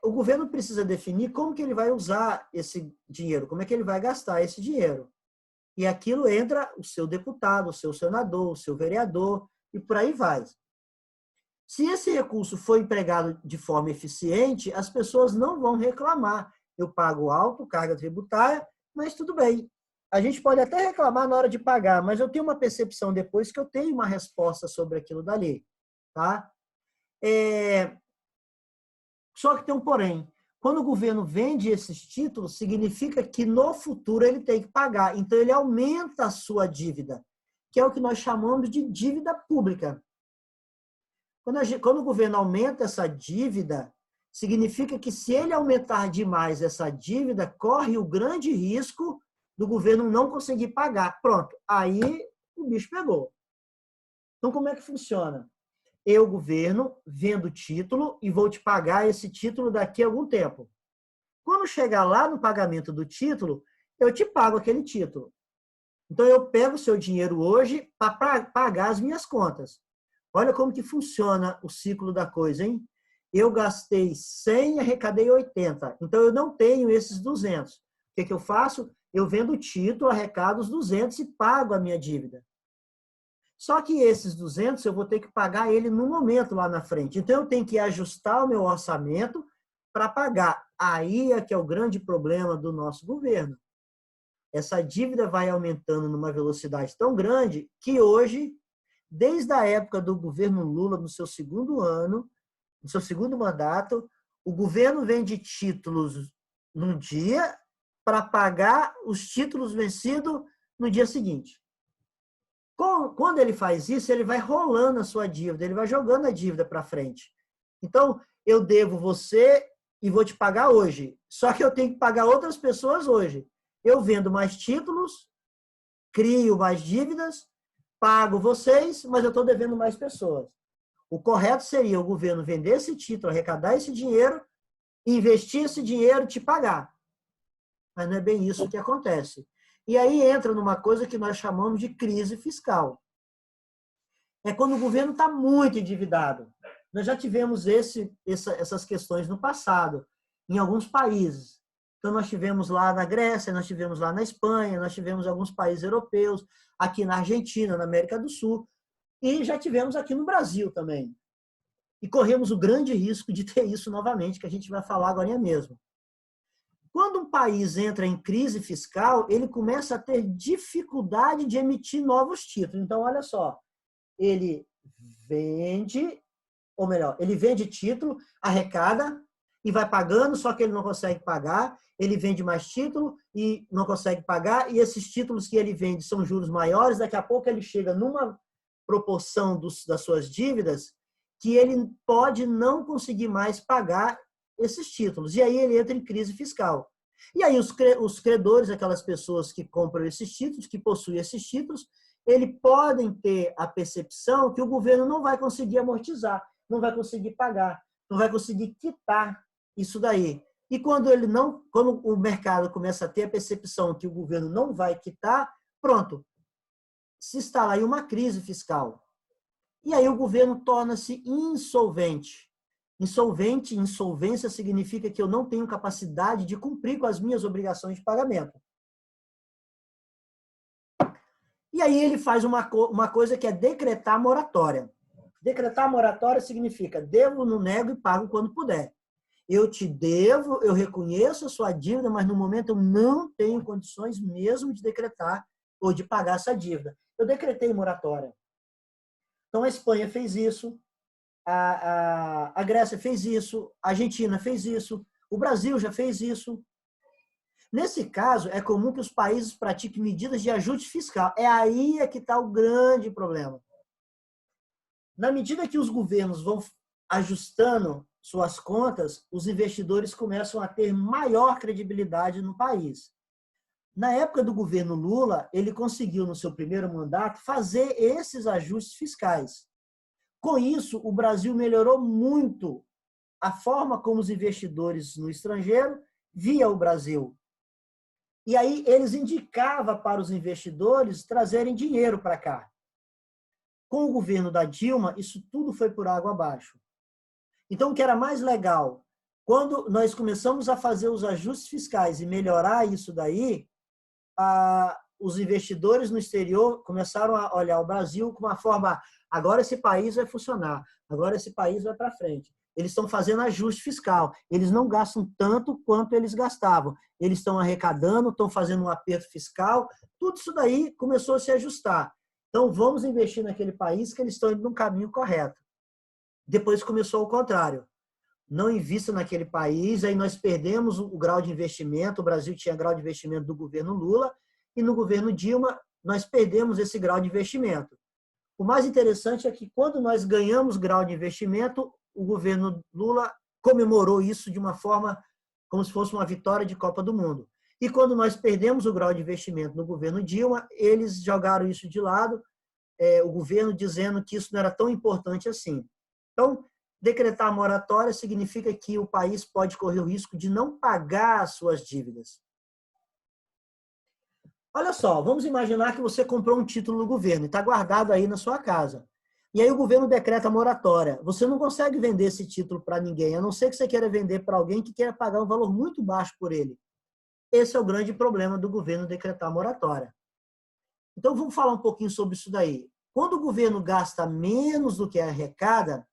O governo precisa definir como que ele vai usar esse dinheiro, como é que ele vai gastar esse dinheiro. E aquilo entra o seu deputado, o seu senador, o seu vereador, e por aí vai. Se esse recurso for empregado de forma eficiente, as pessoas não vão reclamar. Eu pago alto, carga tributária, mas tudo bem. A gente pode até reclamar na hora de pagar, mas eu tenho uma percepção depois que eu tenho uma resposta sobre aquilo dali. Tá? Só que tem um porém. Quando o governo vende esses títulos, significa que no futuro ele tem que pagar. Então, ele aumenta a sua dívida, que é o que nós chamamos de dívida pública. Quando o governo aumenta essa dívida, significa que se ele aumentar demais essa dívida, corre o grande risco do governo não conseguir pagar. Pronto, aí o bicho pegou. Então, como é que funciona? Eu, governo, vendo o título e vou te pagar esse título daqui a algum tempo. Quando chegar lá no pagamento do título, eu te pago aquele título. Então, eu pego o seu dinheiro hoje para pagar as minhas contas. Olha como que funciona o ciclo da coisa, hein? Eu gastei 100 e arrecadei 80. Então, eu não tenho esses 200. O que eu faço? Eu vendo o título, arrecado os 200 e pago a minha dívida. Só que esses 200 eu vou ter que pagar ele no momento lá na frente. Então, eu tenho que ajustar o meu orçamento para pagar. Aí é que é o grande problema do nosso governo. essa dívida vai aumentando numa velocidade tão grande que hoje, desde a época do governo Lula, no seu segundo ano, no seu segundo mandato, o governo vende títulos num dia para pagar os títulos vencidos no dia seguinte. Quando ele faz isso, ele vai rolando a sua dívida, ele vai jogando a dívida para frente. Então, eu devo você e vou te pagar hoje. Só que eu tenho que pagar outras pessoas hoje. Eu vendo mais títulos, crio mais dívidas, pago vocês, mas eu estou devendo mais pessoas. O correto seria o governo vender esse título, arrecadar esse dinheiro, investir esse dinheiro e te pagar. Mas não é bem isso que acontece. E aí entra numa coisa que nós chamamos de crise fiscal. É quando o governo está muito endividado. Nós já tivemos essas questões no passado, em alguns países. Então, nós tivemos lá na Grécia, nós tivemos lá na Espanha, nós tivemos em alguns países europeus, aqui na Argentina, na América do Sul, e já tivemos aqui no Brasil também. E corremos o grande risco de ter isso novamente, que a gente vai falar agora mesmo. Quando um país entra em crise fiscal, ele começa a ter dificuldade de emitir novos títulos. Então, olha só, ele vende, ou melhor, ele vende título, arrecada e vai pagando, só que ele não consegue pagar, ele vende mais título e não consegue pagar, e esses títulos que ele vende são juros maiores, daqui a pouco ele chega numa proporção das suas dívidas que ele pode não conseguir mais pagar esses títulos. E aí ele entra em crise fiscal. E aí os credores, aquelas pessoas que compram esses títulos, que possuem esses títulos, eles podem ter a percepção que o governo não vai conseguir amortizar, não vai conseguir pagar, não vai conseguir quitar isso daí. E quando o mercado começa a ter a percepção que o governo não vai quitar, pronto, se instala aí uma crise fiscal. E aí o governo torna-se insolvente. Insolvência significa que eu não tenho capacidade de cumprir com as minhas obrigações de pagamento. E aí ele faz uma coisa que é decretar moratória. Decretar moratória significa devo, não nego e pago quando puder. Eu te devo, eu reconheço a sua dívida, mas no momento eu não tenho condições mesmo de decretar ou de pagar essa dívida. Eu decretei moratória. Então a Espanha fez isso, a Grécia fez isso, a Argentina fez isso, o Brasil já fez isso. Nesse caso, é comum que os países pratiquem medidas de ajuste fiscal. É aí que está o grande problema. Na medida que os governos vão ajustando suas contas, os investidores começam a ter maior credibilidade no país. Na época do governo Lula, ele conseguiu, no seu primeiro mandato, fazer esses ajustes fiscais. Com isso, o Brasil melhorou muito a forma como os investidores no estrangeiro viam o Brasil. E aí eles indicavam para os investidores trazerem dinheiro para cá. Com o governo da Dilma, isso tudo foi por água abaixo. Então, o que era mais legal, quando nós começamos a fazer os ajustes fiscais e melhorar isso daí, os investidores no exterior começaram a olhar o Brasil com uma forma, agora esse país vai funcionar, agora esse país vai para frente. Eles estão fazendo ajuste fiscal, eles não gastam tanto quanto eles gastavam. Eles estão arrecadando, estão fazendo um aperto fiscal, tudo isso daí começou a se ajustar. Então, vamos investir naquele país que eles estão indo no caminho correto. Depois começou o contrário. Não invista naquele país, aí nós perdemos o grau de investimento, o Brasil tinha grau de investimento do governo Lula, e no governo Dilma nós perdemos esse grau de investimento. O mais interessante é que quando nós ganhamos grau de investimento, o governo Lula comemorou isso de uma forma como se fosse uma vitória de Copa do Mundo. E quando nós perdemos o grau de investimento no governo Dilma, eles jogaram isso de lado, o governo dizendo que isso não era tão importante assim. Então, decretar moratória significa que o país pode correr o risco de não pagar as suas dívidas. Olha só, vamos imaginar que você comprou um título do governo e está guardado aí na sua casa. E aí o governo decreta moratória. Você não consegue vender esse título para ninguém, a não ser que você queira vender para alguém que queira pagar um valor muito baixo por ele. Esse é o grande problema do governo decretar moratória. Então, vamos falar um pouquinho sobre isso daí. Quando o governo gasta menos do que arrecada,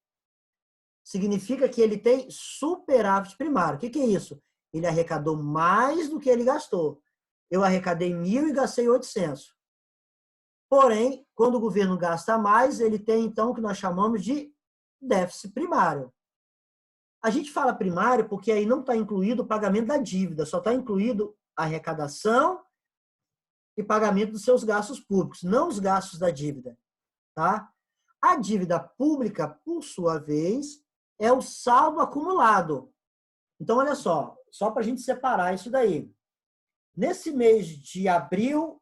significa que ele tem superávit primário. O que é isso? Ele arrecadou mais do que ele gastou. eu arrecadei 1.000 e gastei 800. Porém, quando o governo gasta mais, ele tem, então, o que nós chamamos de déficit primário. A gente fala primário porque aí não está incluído o pagamento da dívida, só está incluído a arrecadação e pagamento dos seus gastos públicos, não os gastos da dívida. Tá? A dívida pública, por sua vez, é o saldo acumulado. Então, olha só para a gente separar isso daí. Nesse mês de abril,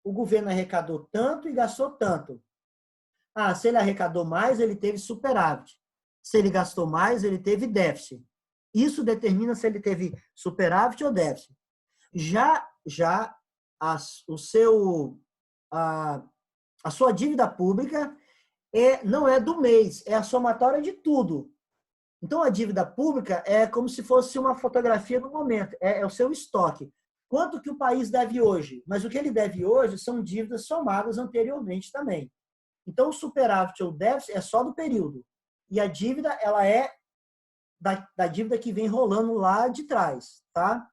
o governo arrecadou tanto e gastou tanto. Se ele arrecadou mais, ele teve superávit. Se ele gastou mais, ele teve déficit. Isso determina se ele teve superávit ou déficit. Já a sua dívida pública não é do mês, é a somatória de tudo. Então, a dívida pública é como se fosse uma fotografia do momento, é o seu estoque. Quanto que o país deve hoje? Mas o que ele deve hoje são dívidas somadas anteriormente também. Então, o superávit ou déficit é só do período. E a dívida, ela é da dívida que vem rolando lá de trás, tá?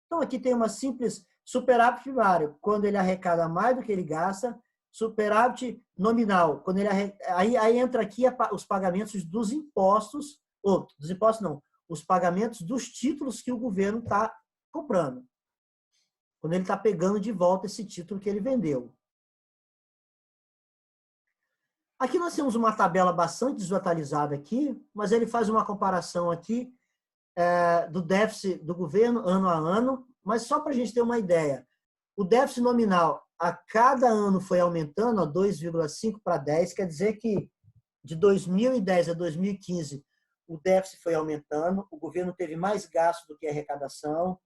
Então, aqui tem uma simples superávit primário, quando ele arrecada mais do que ele gasta, superávit nominal, quando ele aí entra aqui os pagamentos dos impostos, dos impostos não, os pagamentos dos títulos que o governo está comprando. Quando ele está pegando de volta esse título que ele vendeu. Aqui nós temos uma tabela bastante desatualizada aqui, mas ele faz uma comparação aqui do déficit do governo ano a ano, mas só para a gente ter uma ideia. O déficit nominal a cada ano foi aumentando, 2,5 para 10, quer dizer que de 2010 a 2015 o déficit foi aumentando, o governo teve mais gasto do que arrecadação.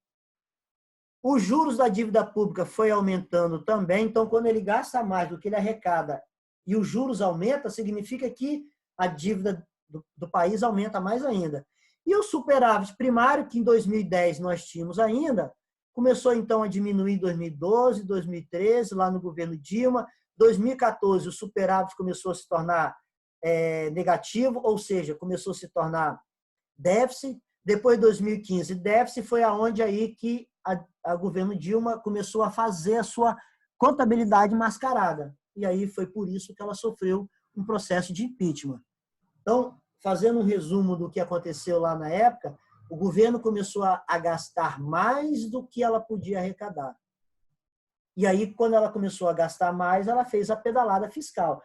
Os juros da dívida pública foi aumentando também, então quando ele gasta mais do que ele arrecada e os juros aumentam, significa que a dívida do país aumenta mais ainda. E o superávit primário, que em 2010 nós tínhamos ainda, começou então a diminuir em 2012, 2013, lá no governo Dilma. 2014, o superávit começou a se tornar negativo, ou seja, começou a se tornar déficit. Depois de 2015, déficit foi aonde aí que a governo Dilma começou a fazer a sua contabilidade mascarada. E aí foi por isso que ela sofreu um processo de impeachment. Então, fazendo um resumo do que aconteceu lá na época, o governo começou a gastar mais do que ela podia arrecadar. E aí, quando ela começou a gastar mais, ela fez a pedalada fiscal.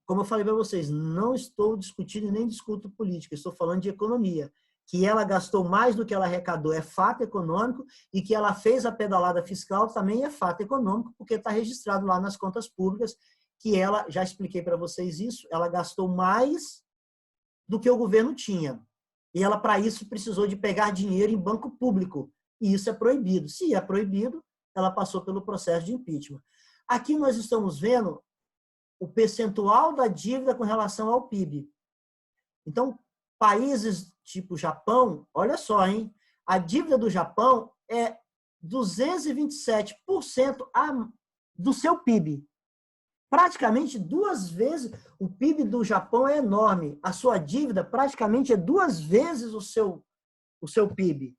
Como eu falei para vocês, não estou discutindo e nem discuto política, estou falando de economia. Que ela gastou mais do que ela arrecadou é fato econômico e que ela fez a pedalada fiscal também é fato econômico, porque está registrado lá nas contas públicas que ela, já expliquei para vocês isso, ela gastou mais do que o governo tinha. E ela, para isso, precisou de pegar dinheiro em banco público. E isso é proibido. Se é proibido, ela passou pelo processo de impeachment. Aqui nós estamos vendo o percentual da dívida com relação ao PIB. Então, países tipo Japão, olha só, hein? A dívida do Japão é 227% do seu PIB. Praticamente 2 vezes, o PIB do Japão é enorme. A sua dívida praticamente é 2 vezes o seu PIB.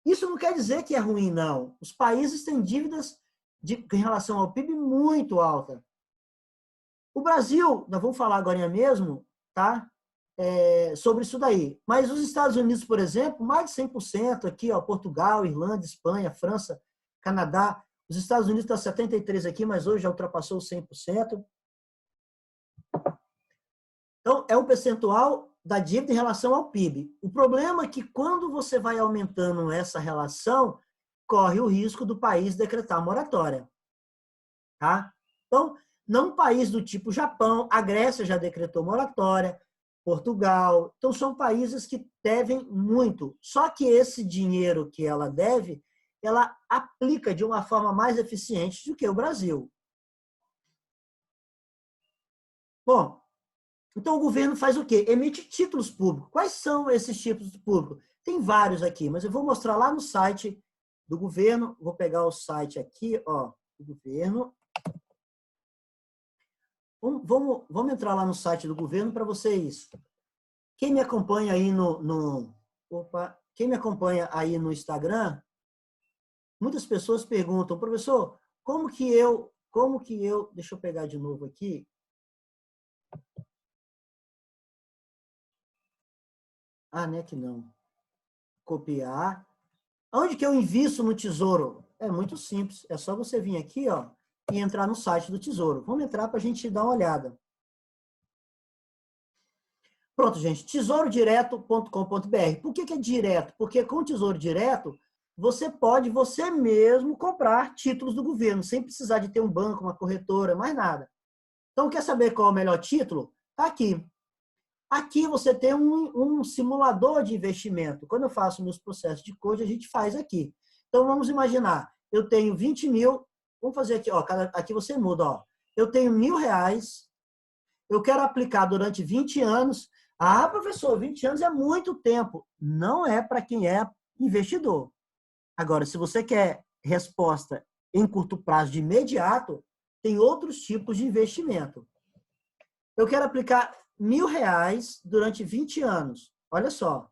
Isso não quer dizer que é ruim, não. Os países têm dívidas em relação ao PIB muito alta. O Brasil, nós vamos falar agora mesmo, tá? Sobre isso daí. Mas os Estados Unidos, por exemplo, mais de 100% aqui, ó, Portugal, Irlanda, Espanha, França, Canadá. Os Estados Unidos está 73% aqui, mas hoje já ultrapassou os 100%. Então, é um percentual da dívida em relação ao PIB. O problema é que quando você vai aumentando essa relação, corre o risco do país decretar moratória. Tá? Então, não país do tipo Japão, a Grécia já decretou moratória, Portugal. Então, são países que devem muito. Só que esse dinheiro que ela deve, ela aplica de uma forma mais eficiente do que o Brasil. Bom, então o governo faz o quê? Emite títulos públicos. Quais são esses títulos públicos? Tem vários aqui, mas eu vou mostrar lá no site do governo. Vou pegar o site aqui, ó, do governo. Vamos entrar lá no site do governo para vocês. Quem me acompanha aí Opa, quem me acompanha aí no Instagram, muitas pessoas perguntam, professor, deixa eu pegar de novo aqui. Ah, né que não. Copiar. Onde que eu invisto no Tesouro? É muito simples. É só você vir aqui, ó, e entrar no site do Tesouro. Vamos entrar para a gente dar uma olhada. Pronto, gente. tesourodireto.com.br. Por que é direto? Porque com o Tesouro Direto, você pode você mesmo comprar títulos do governo, sem precisar de ter um banco, uma corretora, mais nada. Então, quer saber qual é o melhor título? Está aqui. Aqui você tem um simulador de investimento. Quando eu faço meus processos de code, a gente faz aqui. Então, vamos imaginar, eu tenho 20 mil, vamos fazer aqui, ó, aqui você muda, ó. Eu tenho R$1.000, eu quero aplicar durante 20 anos. Ah, professor, 20 anos é muito tempo. Não é para quem é investidor. Agora, se você quer resposta em curto prazo de imediato, tem outros tipos de investimento. Eu quero aplicar R$1.000 durante 20 anos. Olha só.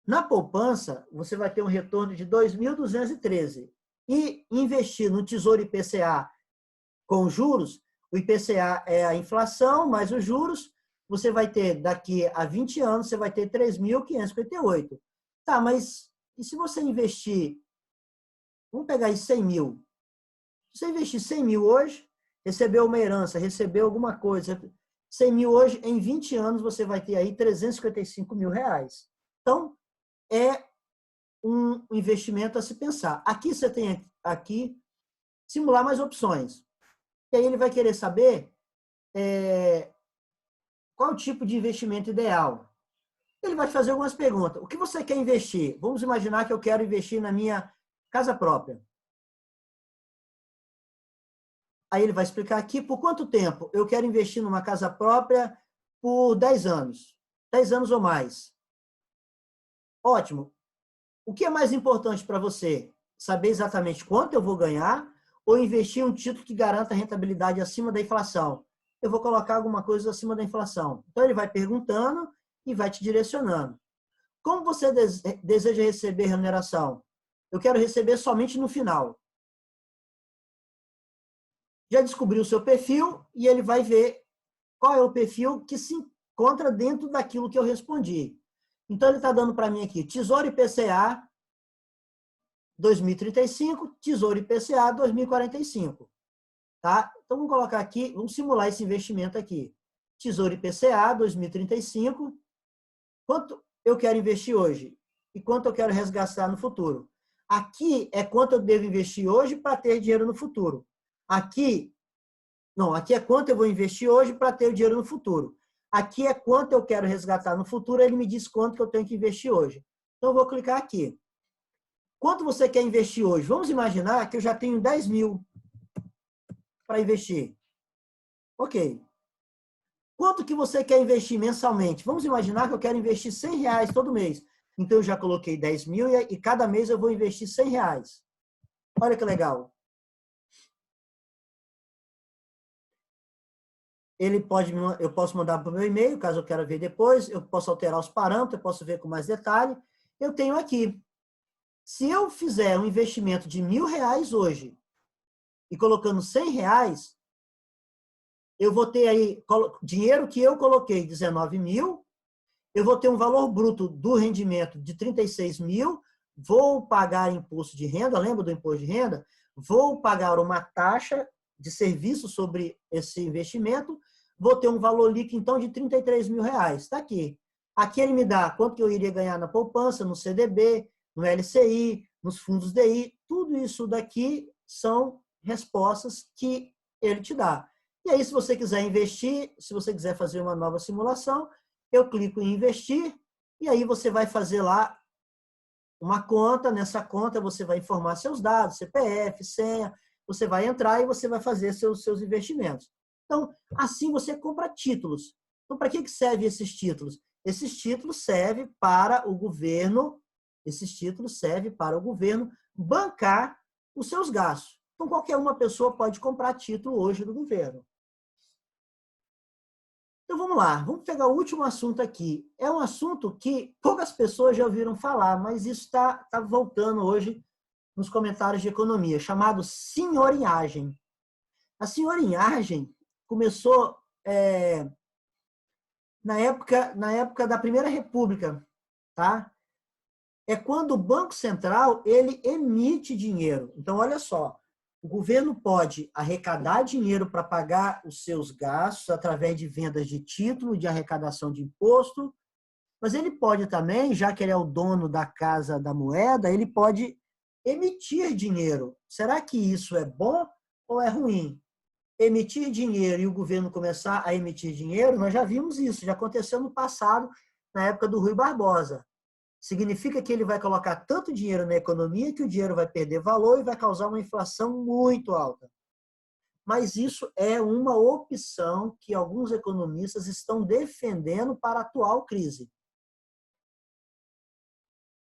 Na poupança, você vai ter um retorno de 2.213. E investir no Tesouro IPCA com juros, o IPCA é a inflação, mais os juros, você vai ter, daqui a 20 anos, você vai ter 3.558. Tá, mas e se você investir, vamos pegar aí 100 mil. Se você investir 100 mil hoje, recebeu uma herança, recebeu alguma coisa, 100 mil hoje, em 20 anos você vai ter aí R$355.000. Então, é um investimento a se pensar. Aqui você tem aqui simular mais opções. E aí ele vai querer saber qual o tipo de investimento ideal. Ele vai te fazer algumas perguntas. O que você quer investir? Vamos imaginar que eu quero investir na minha casa própria. Aí ele vai explicar aqui por quanto tempo eu quero investir numa casa própria por 10 anos. 10 anos ou mais. Ótimo. O que é mais importante para você? Saber exatamente quanto eu vou ganhar ou investir em um título que garanta rentabilidade acima da inflação? Eu vou colocar alguma coisa acima da inflação. Então, ele vai perguntando e vai te direcionando. Como você deseja receber remuneração? Eu quero receber somente no final. Já descobriu o seu perfil e ele vai ver qual é o perfil que se encontra dentro daquilo que eu respondi. Então, ele está dando para mim aqui, Tesouro IPCA 2035, Tesouro IPCA 2045. Tá? Então, vamos colocar aqui, vamos simular esse investimento aqui. Tesouro IPCA 2035, quanto eu quero investir hoje e quanto eu quero resgatar no futuro. Aqui é quanto eu devo investir hoje para ter dinheiro no futuro. Aqui é quanto eu vou investir hoje para ter o dinheiro no futuro. Aqui é quanto eu quero resgatar no futuro, ele me diz quanto que eu tenho que investir hoje. Então, eu vou clicar aqui. Quanto você quer investir hoje? Vamos imaginar que eu já tenho 10 mil para investir. Ok. Quanto que você quer investir mensalmente? Vamos imaginar que eu quero investir R$100 todo mês. Então, eu já coloquei 10 mil e cada mês eu vou investir R$100. Olha que legal. Eu posso mandar para o meu e-mail, caso eu queira ver depois. Eu posso alterar os parâmetros, eu posso ver com mais detalhe. Eu tenho aqui. Se eu fizer um investimento de R$1.000 hoje e colocando R$100, eu vou ter aí dinheiro que eu coloquei 19 mil, eu vou ter um valor bruto do rendimento de 36 mil, vou pagar imposto de renda, lembra do imposto de renda? Vou pagar uma taxa de serviço sobre esse investimento, vou ter um valor líquido, então, de 33 mil reais. Está aqui. Aqui ele me dá quanto que eu iria ganhar na poupança, no CDB, no LCI, nos fundos DI. Tudo isso daqui são respostas que ele te dá. E aí, se você quiser investir, se você quiser fazer uma nova simulação, eu clico em investir e aí você vai fazer lá uma conta. Nessa conta você vai informar seus dados, CPF, senha, você vai entrar e você vai fazer seus investimentos. Então, assim você compra títulos. Então, para que servem esses títulos? Esses títulos servem para o governo, bancar os seus gastos. Então, qualquer uma pessoa pode comprar título hoje do governo. Então vamos lá, vamos pegar o último assunto aqui. É um assunto que poucas pessoas já ouviram falar, mas isso está voltando hoje nos comentários de economia, chamado senhorinhagem. A senhorinhagem começou na época da Primeira República, tá? É quando o Banco Central ele emite dinheiro. Então, olha só, o governo pode arrecadar dinheiro para pagar os seus gastos através de vendas de título, de arrecadação de imposto, mas ele pode também, já que ele é o dono da casa da moeda, ele pode emitir dinheiro. Será que isso é bom ou é ruim? Emitir dinheiro e o governo começar a emitir dinheiro, nós já vimos isso, já aconteceu no passado, na época do Rui Barbosa. Significa que ele vai colocar tanto dinheiro na economia que o dinheiro vai perder valor e vai causar uma inflação muito alta. Mas isso é uma opção que alguns economistas estão defendendo para a atual crise.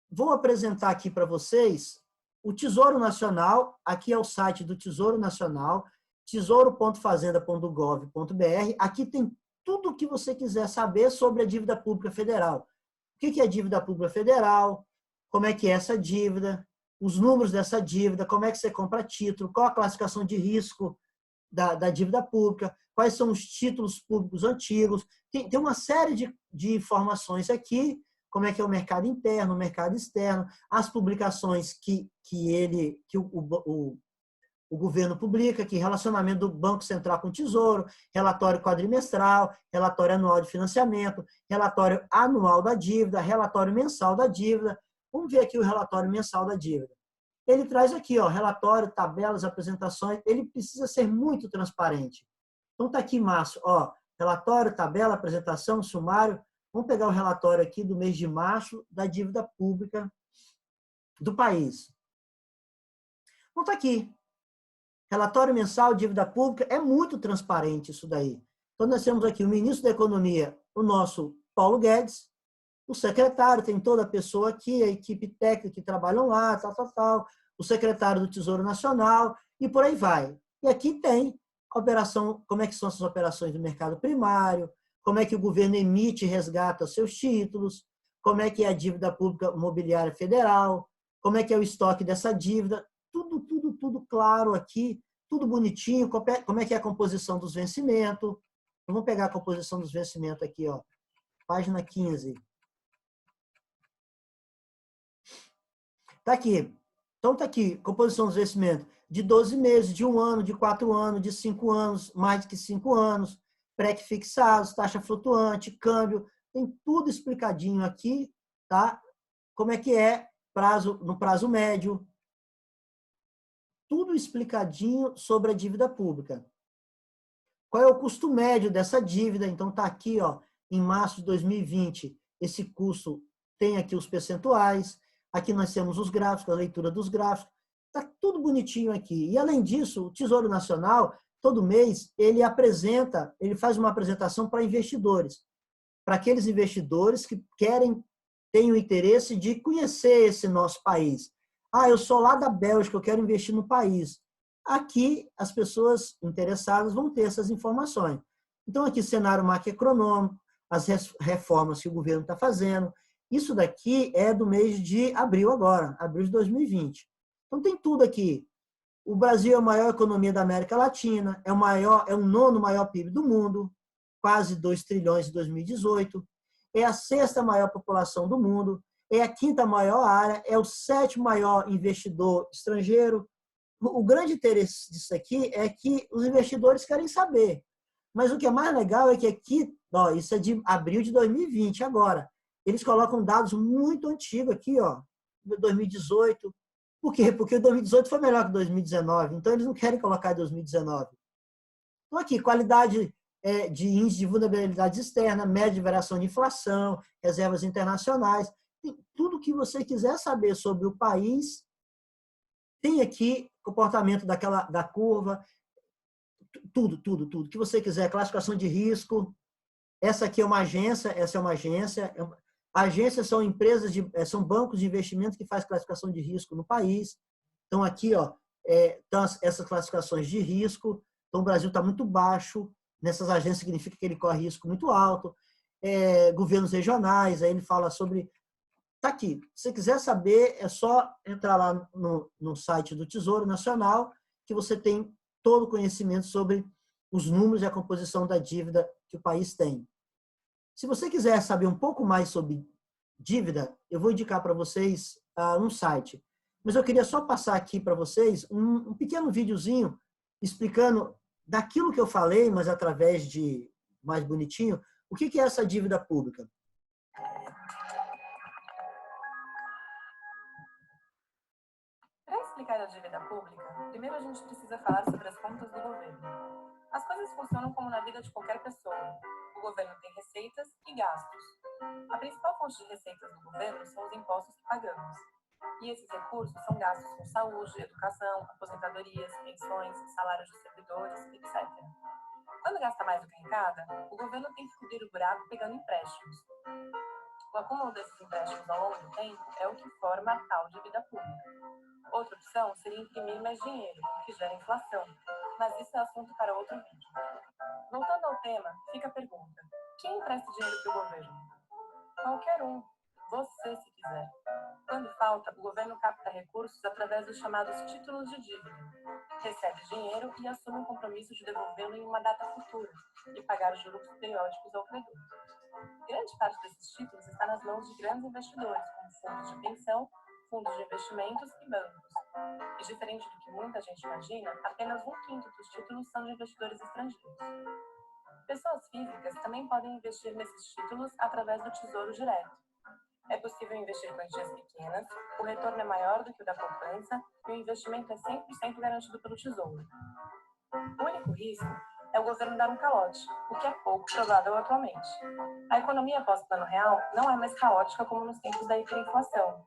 Vou apresentar aqui para vocês o Tesouro Nacional, aqui é o site do Tesouro Nacional, tesouro.fazenda.gov.br. Aqui tem tudo o que você quiser saber sobre a dívida pública federal. O que é dívida pública federal, como é que é essa dívida, os números dessa dívida, como é que você compra título, qual a classificação de risco da dívida pública, quais são os títulos públicos antigos. Tem uma série de informações aqui, como é que é o mercado interno, o mercado externo, as publicações que o governo publica, que relacionamento do Banco Central com o Tesouro, relatório quadrimestral, relatório anual de financiamento, relatório anual da dívida, relatório mensal da dívida. Vamos ver aqui o relatório mensal da dívida. Ele traz aqui, ó, relatório, tabelas, apresentações, ele precisa ser muito transparente. Então está aqui, Márcio, ó, relatório, tabela, apresentação, sumário. Vamos pegar o relatório aqui do mês de março da dívida pública do país. Então está aqui. Relatório mensal, dívida pública, é muito transparente isso daí. Então, nós temos aqui o ministro da Economia, o nosso Paulo Guedes, o secretário, tem toda a pessoa aqui, a equipe técnica que trabalham lá, o secretário do Tesouro Nacional, e por aí vai. E aqui tem a operação, como é que são essas operações do mercado primário, como é que o governo emite e resgata os seus títulos, como é que é a dívida pública mobiliária federal, como é que é o estoque dessa dívida, tudo claro aqui, tudo bonitinho, como é que é a composição dos vencimentos. Vamos pegar a composição dos vencimentos aqui, ó, página 15. Tá aqui. Então tá aqui, composição dos vencimentos de 12 meses, de 1 ano, de 4 anos, de 5 anos, mais que 5 anos, pré-fixados, taxa flutuante, câmbio, tem tudo explicadinho aqui, tá? Como é que é no prazo médio, tudo explicadinho sobre a dívida pública. Qual é o custo médio dessa dívida? Então, está aqui, ó, em março de 2020, esse custo tem aqui os percentuais, aqui nós temos os gráficos, a leitura dos gráficos, está tudo bonitinho aqui. E, além disso, o Tesouro Nacional, todo mês, ele faz uma apresentação para investidores, para aqueles investidores que têm o interesse de conhecer esse nosso país. Ah, eu sou lá da Bélgica, eu quero investir no país. Aqui, as pessoas interessadas vão ter essas informações. Então, aqui, cenário macroeconômico, as reformas que o governo está fazendo. Isso daqui é do mês de abril agora, abril de 2020. Então, tem tudo aqui. O Brasil é a maior economia da América Latina, é o 9º maior PIB do mundo, quase 2 trilhões em 2018. É a 6ª maior população do mundo, é a 5ª maior área, é o 7º maior investidor estrangeiro. O grande interesse disso aqui é que os investidores querem saber. Mas o que é mais legal é que aqui, ó, isso é de abril de 2020 agora. Eles colocam dados muito antigos aqui, ó, 2018. Por quê? Porque 2018 foi melhor que 2019, então eles não querem colocar 2019. Então aqui, qualidade de índice de vulnerabilidade externa, média de variação de inflação, reservas internacionais, tem tudo que você quiser saber sobre o país, tem aqui comportamento da curva, tudo que você quiser, classificação de risco. Essa aqui é uma agência, essa é uma agência. Agências são empresas, são bancos de investimento que fazem classificação de risco no país. Então aqui, ó, estão essas classificações de risco. Então o Brasil está muito baixo. nessas agências significa que ele corre risco muito alto. Governos regionais, aí ele fala sobre... Está aqui. Se você quiser saber, é só entrar lá no site do Tesouro Nacional, que você tem todo o conhecimento sobre os números e a composição da dívida que o país tem. Se você quiser saber um pouco mais sobre dívida, eu vou indicar para vocês um site. Mas eu queria só passar aqui para vocês um pequeno videozinho explicando daquilo que eu falei, mas através de mais bonitinho, o que é essa dívida pública. Para explicar a dívida pública, primeiro a gente precisa falar sobre as contas do governo. As coisas funcionam como na vida de qualquer pessoa. O governo tem receitas e gastos. A principal fonte de receitas do governo são os impostos que pagamos. E esses recursos são gastos com saúde, educação, aposentadorias, pensões, salários de servidores, etc. Quando gasta mais do que arrecada, o governo tem que cobrir o buraco pegando empréstimos. O acúmulo desses empréstimos ao longo do tempo é o que forma a tal dívida pública. Outra opção seria imprimir mais dinheiro, o que gera inflação, mas isso é assunto para outro vídeo. Voltando ao tema, fica a pergunta: quem empresta dinheiro para o governo? Qualquer um, você se quiser. Quando falta, o governo capta recursos através dos chamados títulos de dívida. Recebe dinheiro e assume um compromisso de devolvê-lo em uma data futura e pagar juros periódicos ao credor. Grande parte desses títulos está nas mãos de grandes investidores, como fundos de pensão, fundos de investimentos e bancos. E diferente do que muita gente imagina, apenas 1/5 dos títulos são de investidores estrangeiros. Pessoas físicas também podem investir nesses títulos através do Tesouro Direto. É possível investir quantias pequenas, o retorno é maior do que o da poupança e o investimento é 100% garantido pelo Tesouro. O único risco é o governo dar um calote, o que é pouco provável atualmente. A economia pós-Plano Real não é mais caótica como nos tempos da hiperinflação.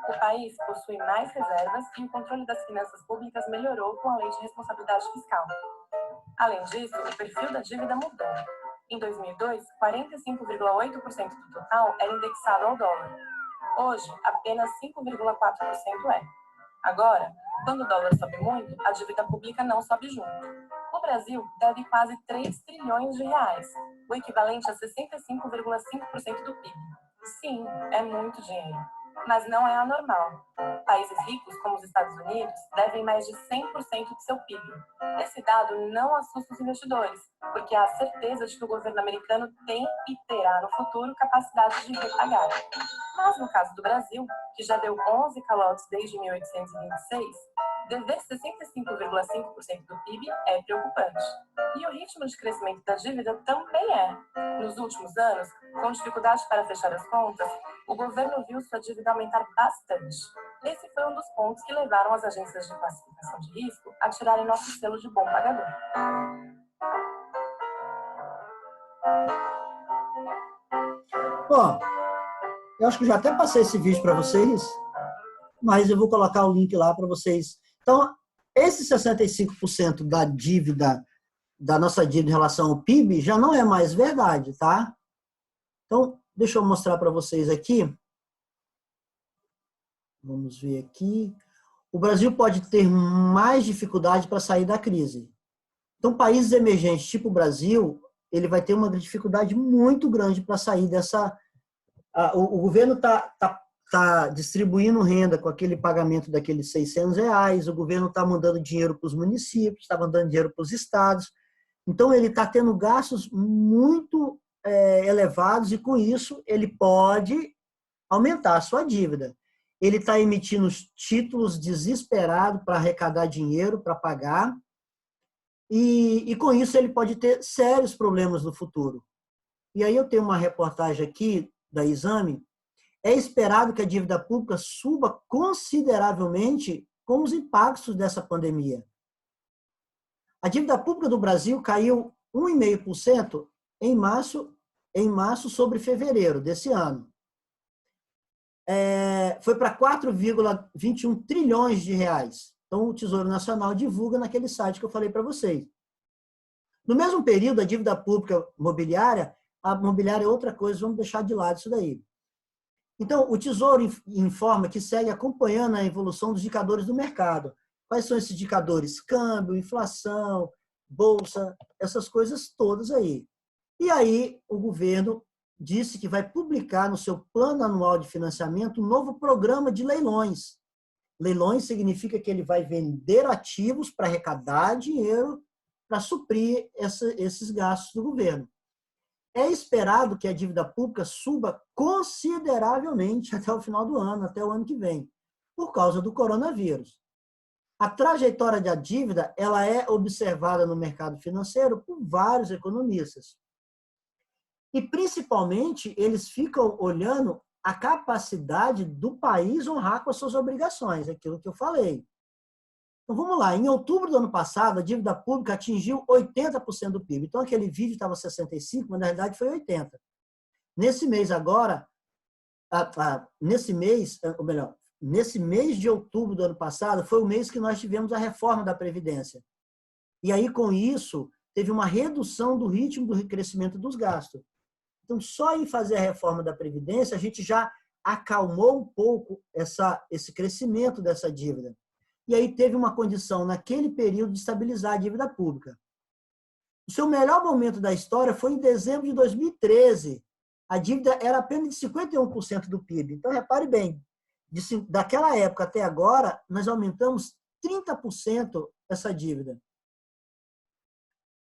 O país possui mais reservas e o controle das finanças públicas melhorou com a Lei de Responsabilidade Fiscal. Além disso, o perfil da dívida mudou. Em 2002, 45,8% do total era indexado ao dólar. Hoje, apenas 5,4% é. Agora, quando o dólar sobe muito, a dívida pública não sobe junto. O Brasil deve quase 3 trilhões de reais, o equivalente a 65,5% do PIB. Sim, é muito dinheiro, mas não é anormal. Países ricos, como os Estados Unidos, devem mais de 100% de seu PIB. Esse dado não assusta os investidores, porque há a certeza de que o governo americano tem e terá no futuro capacidade de repagar. Mas no caso do Brasil, que já deu 11 calotes desde 1826, dever 65,5% do PIB é preocupante. E o ritmo de crescimento da dívida também é. Nos últimos anos, com dificuldade para fechar as contas, o governo viu sua dívida aumentar bastante. Esse foi um dos pontos que levaram as agências de classificação de risco a tirarem nosso selo de bom pagador. Bom, eu acho que eu já até passei esse vídeo para vocês, mas eu vou colocar o link lá para vocês. Então, esse 65% da dívida, da nossa dívida em relação ao PIB, já não é mais verdade, tá? Então, deixa eu mostrar para vocês aqui. Vamos ver aqui. O Brasil pode ter mais dificuldade para sair da crise. Então, países emergentes, tipo o Brasil, ele vai ter uma dificuldade muito grande para sair dessa... O governo está distribuindo renda com aquele pagamento daqueles R$600, o governo está mandando dinheiro para os municípios, está mandando dinheiro para os estados. Então, ele está tendo gastos muito elevados e, com isso, ele pode aumentar a sua dívida. Ele está emitindo títulos desesperados para arrecadar dinheiro, para pagar, e com isso ele pode ter sérios problemas no futuro. E aí eu tenho uma reportagem aqui da Exame. É esperado que a dívida pública suba consideravelmente com os impactos dessa pandemia. A dívida pública do Brasil caiu 1,5% em março sobre fevereiro desse ano. Foi para 4,21 trilhões de reais. Então, o Tesouro Nacional divulga naquele site que eu falei para vocês. No mesmo período, a dívida pública mobiliária, a mobiliária é outra coisa, vamos deixar de lado isso daí. Então, o Tesouro informa que segue acompanhando a evolução dos indicadores do mercado. Quais são esses indicadores? Câmbio, inflação, bolsa, essas coisas todas aí. E aí o governo disse que vai publicar no seu plano anual de financiamento um novo programa de leilões. Leilões significa que ele vai vender ativos para arrecadar dinheiro para suprir esses gastos do governo. É esperado que a dívida pública suba consideravelmente até o final do ano, até o ano que vem, por causa do coronavírus. A trajetória da dívida ela é observada no mercado financeiro por vários economistas. E, principalmente, eles ficam olhando a capacidade do país honrar com as suas obrigações, aquilo que eu falei. Então, vamos lá. Em outubro do ano passado, a dívida pública atingiu 80% do PIB. Então, aquele vídeo estava 65%, mas, na verdade, foi 80%. Nesse mês agora, nesse mês de outubro do ano passado, foi o mês que nós tivemos a reforma da Previdência. E aí, com isso, teve uma redução do ritmo do crescimento dos gastos. Então, só em fazer a reforma da Previdência, a gente já acalmou um pouco esse crescimento dessa dívida. E aí teve uma condição, naquele período, de estabilizar a dívida pública. O seu melhor momento da história foi em dezembro de 2013. A dívida era apenas de 51% do PIB. Então, repare bem, daquela época até agora, nós aumentamos 30% essa dívida.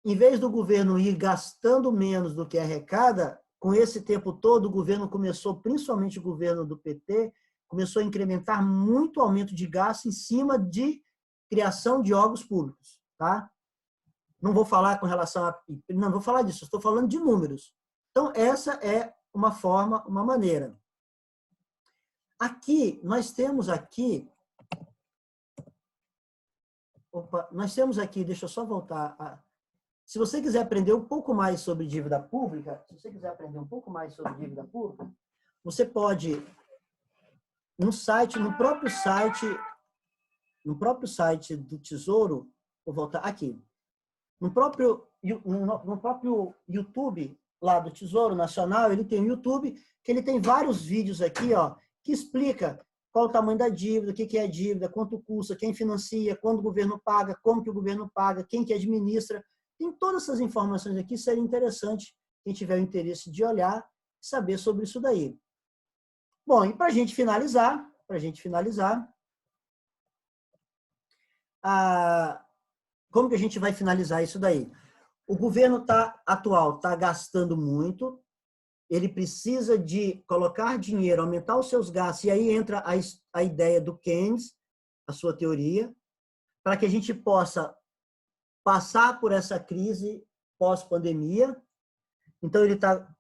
Em vez do governo ir gastando menos do que arrecada, com esse tempo todo, o governo começou, principalmente o governo do PT, começou a incrementar muito o aumento de gasto em cima de criação de órgãos públicos. Tá? Não vou falar com relação a... Não vou falar disso, estou falando de números. Então, essa é uma forma, uma maneira. Aqui, nós temos aqui... deixa eu só voltar... Se você quiser aprender um pouco mais sobre dívida pública, você pode, no próprio site do Tesouro, vou voltar aqui, no próprio YouTube lá do Tesouro Nacional, ele tem um YouTube que ele tem vários vídeos aqui, ó, que explica qual o tamanho da dívida, o que é dívida, quanto custa, quem financia, quando o governo paga, como que o governo paga, quem que administra. Tem todas essas informações aqui, seria interessante quem tiver o interesse de olhar e saber sobre isso daí. Bom, e para a gente finalizar, como que a gente vai finalizar isso daí? O governo atual está gastando muito, ele precisa de colocar dinheiro, aumentar os seus gastos, e aí entra a ideia do Keynes, a sua teoria, para que a gente possa passar por essa crise pós-pandemia. Então, ele está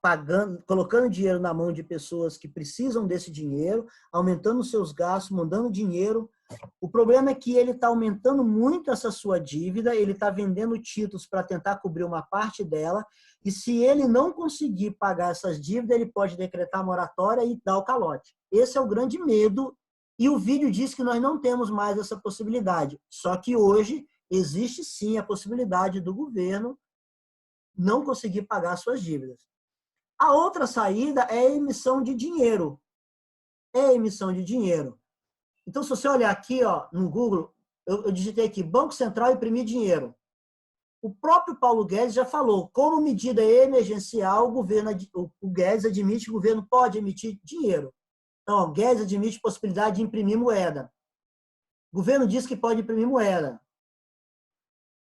colocando dinheiro na mão de pessoas que precisam desse dinheiro, aumentando os seus gastos, mandando dinheiro. O problema é que ele está aumentando muito essa sua dívida, ele está vendendo títulos para tentar cobrir uma parte dela, e se ele não conseguir pagar essas dívidas, ele pode decretar moratória e dar o calote. Esse é o grande medo, e o vídeo diz que nós não temos mais essa possibilidade. Só que hoje existe sim a possibilidade do governo não conseguir pagar suas dívidas. A outra saída é a emissão de dinheiro. Então, se você olhar aqui, ó, no Google, eu digitei aqui, Banco Central imprimir dinheiro. O próprio Paulo Guedes já falou, como medida emergencial, o Guedes admite que o governo pode emitir dinheiro. Então, o Guedes admite possibilidade de imprimir moeda. O governo diz que pode imprimir moeda.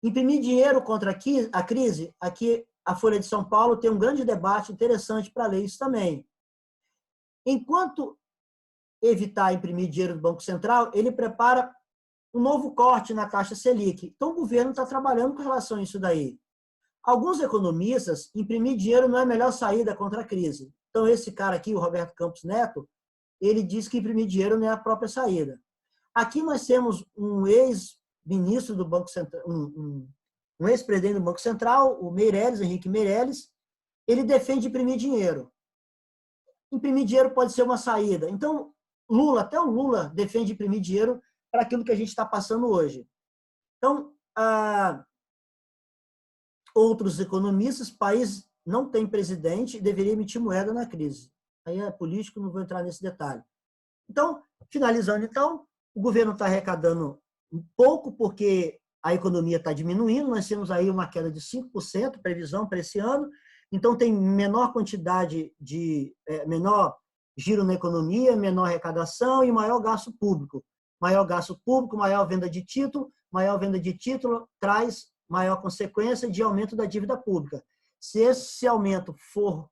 Imprimir dinheiro contra a crise, aqui a Folha de São Paulo tem um grande debate interessante para ler isso também. Enquanto evitar imprimir dinheiro do Banco Central, ele prepara um novo corte na taxa Selic. Então, o governo está trabalhando com relação a isso daí. Alguns economistas, imprimir dinheiro não é a melhor saída contra a crise. Então, esse cara aqui, o Roberto Campos Neto, ele diz que imprimir dinheiro não é a própria saída. Aqui nós temos um ex-ministro do Banco Central, um ex-presidente do Banco Central, o Meirelles, Henrique Meirelles, ele defende imprimir dinheiro. Imprimir dinheiro pode ser uma saída. Então, até o Lula defende imprimir dinheiro para aquilo que a gente está passando hoje. Então, outros economistas, país não tem presidente e deveria emitir moeda na crise. Aí é político, não vou entrar nesse detalhe. Então, finalizando, então, o governo está arrecadando um pouco porque a economia está diminuindo, nós temos aí uma queda de 5%, previsão para esse ano, então tem menor quantidade de, menor giro na economia, menor arrecadação e maior gasto público. Maior gasto público, maior venda de título traz maior consequência de aumento da dívida pública. Se esse aumento for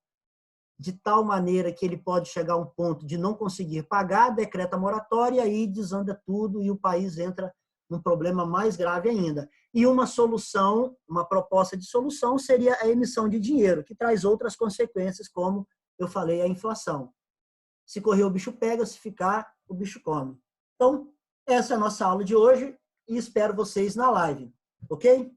de tal maneira que ele pode chegar a um ponto de não conseguir pagar, decreta moratória e aí desanda tudo e o país entra num problema mais grave ainda. E uma solução, uma proposta de solução seria a emissão de dinheiro, que traz outras consequências, como eu falei, a inflação. Se correr, o bicho pega, se ficar, o bicho come. Então, essa é a nossa aula de hoje e espero vocês na live, ok?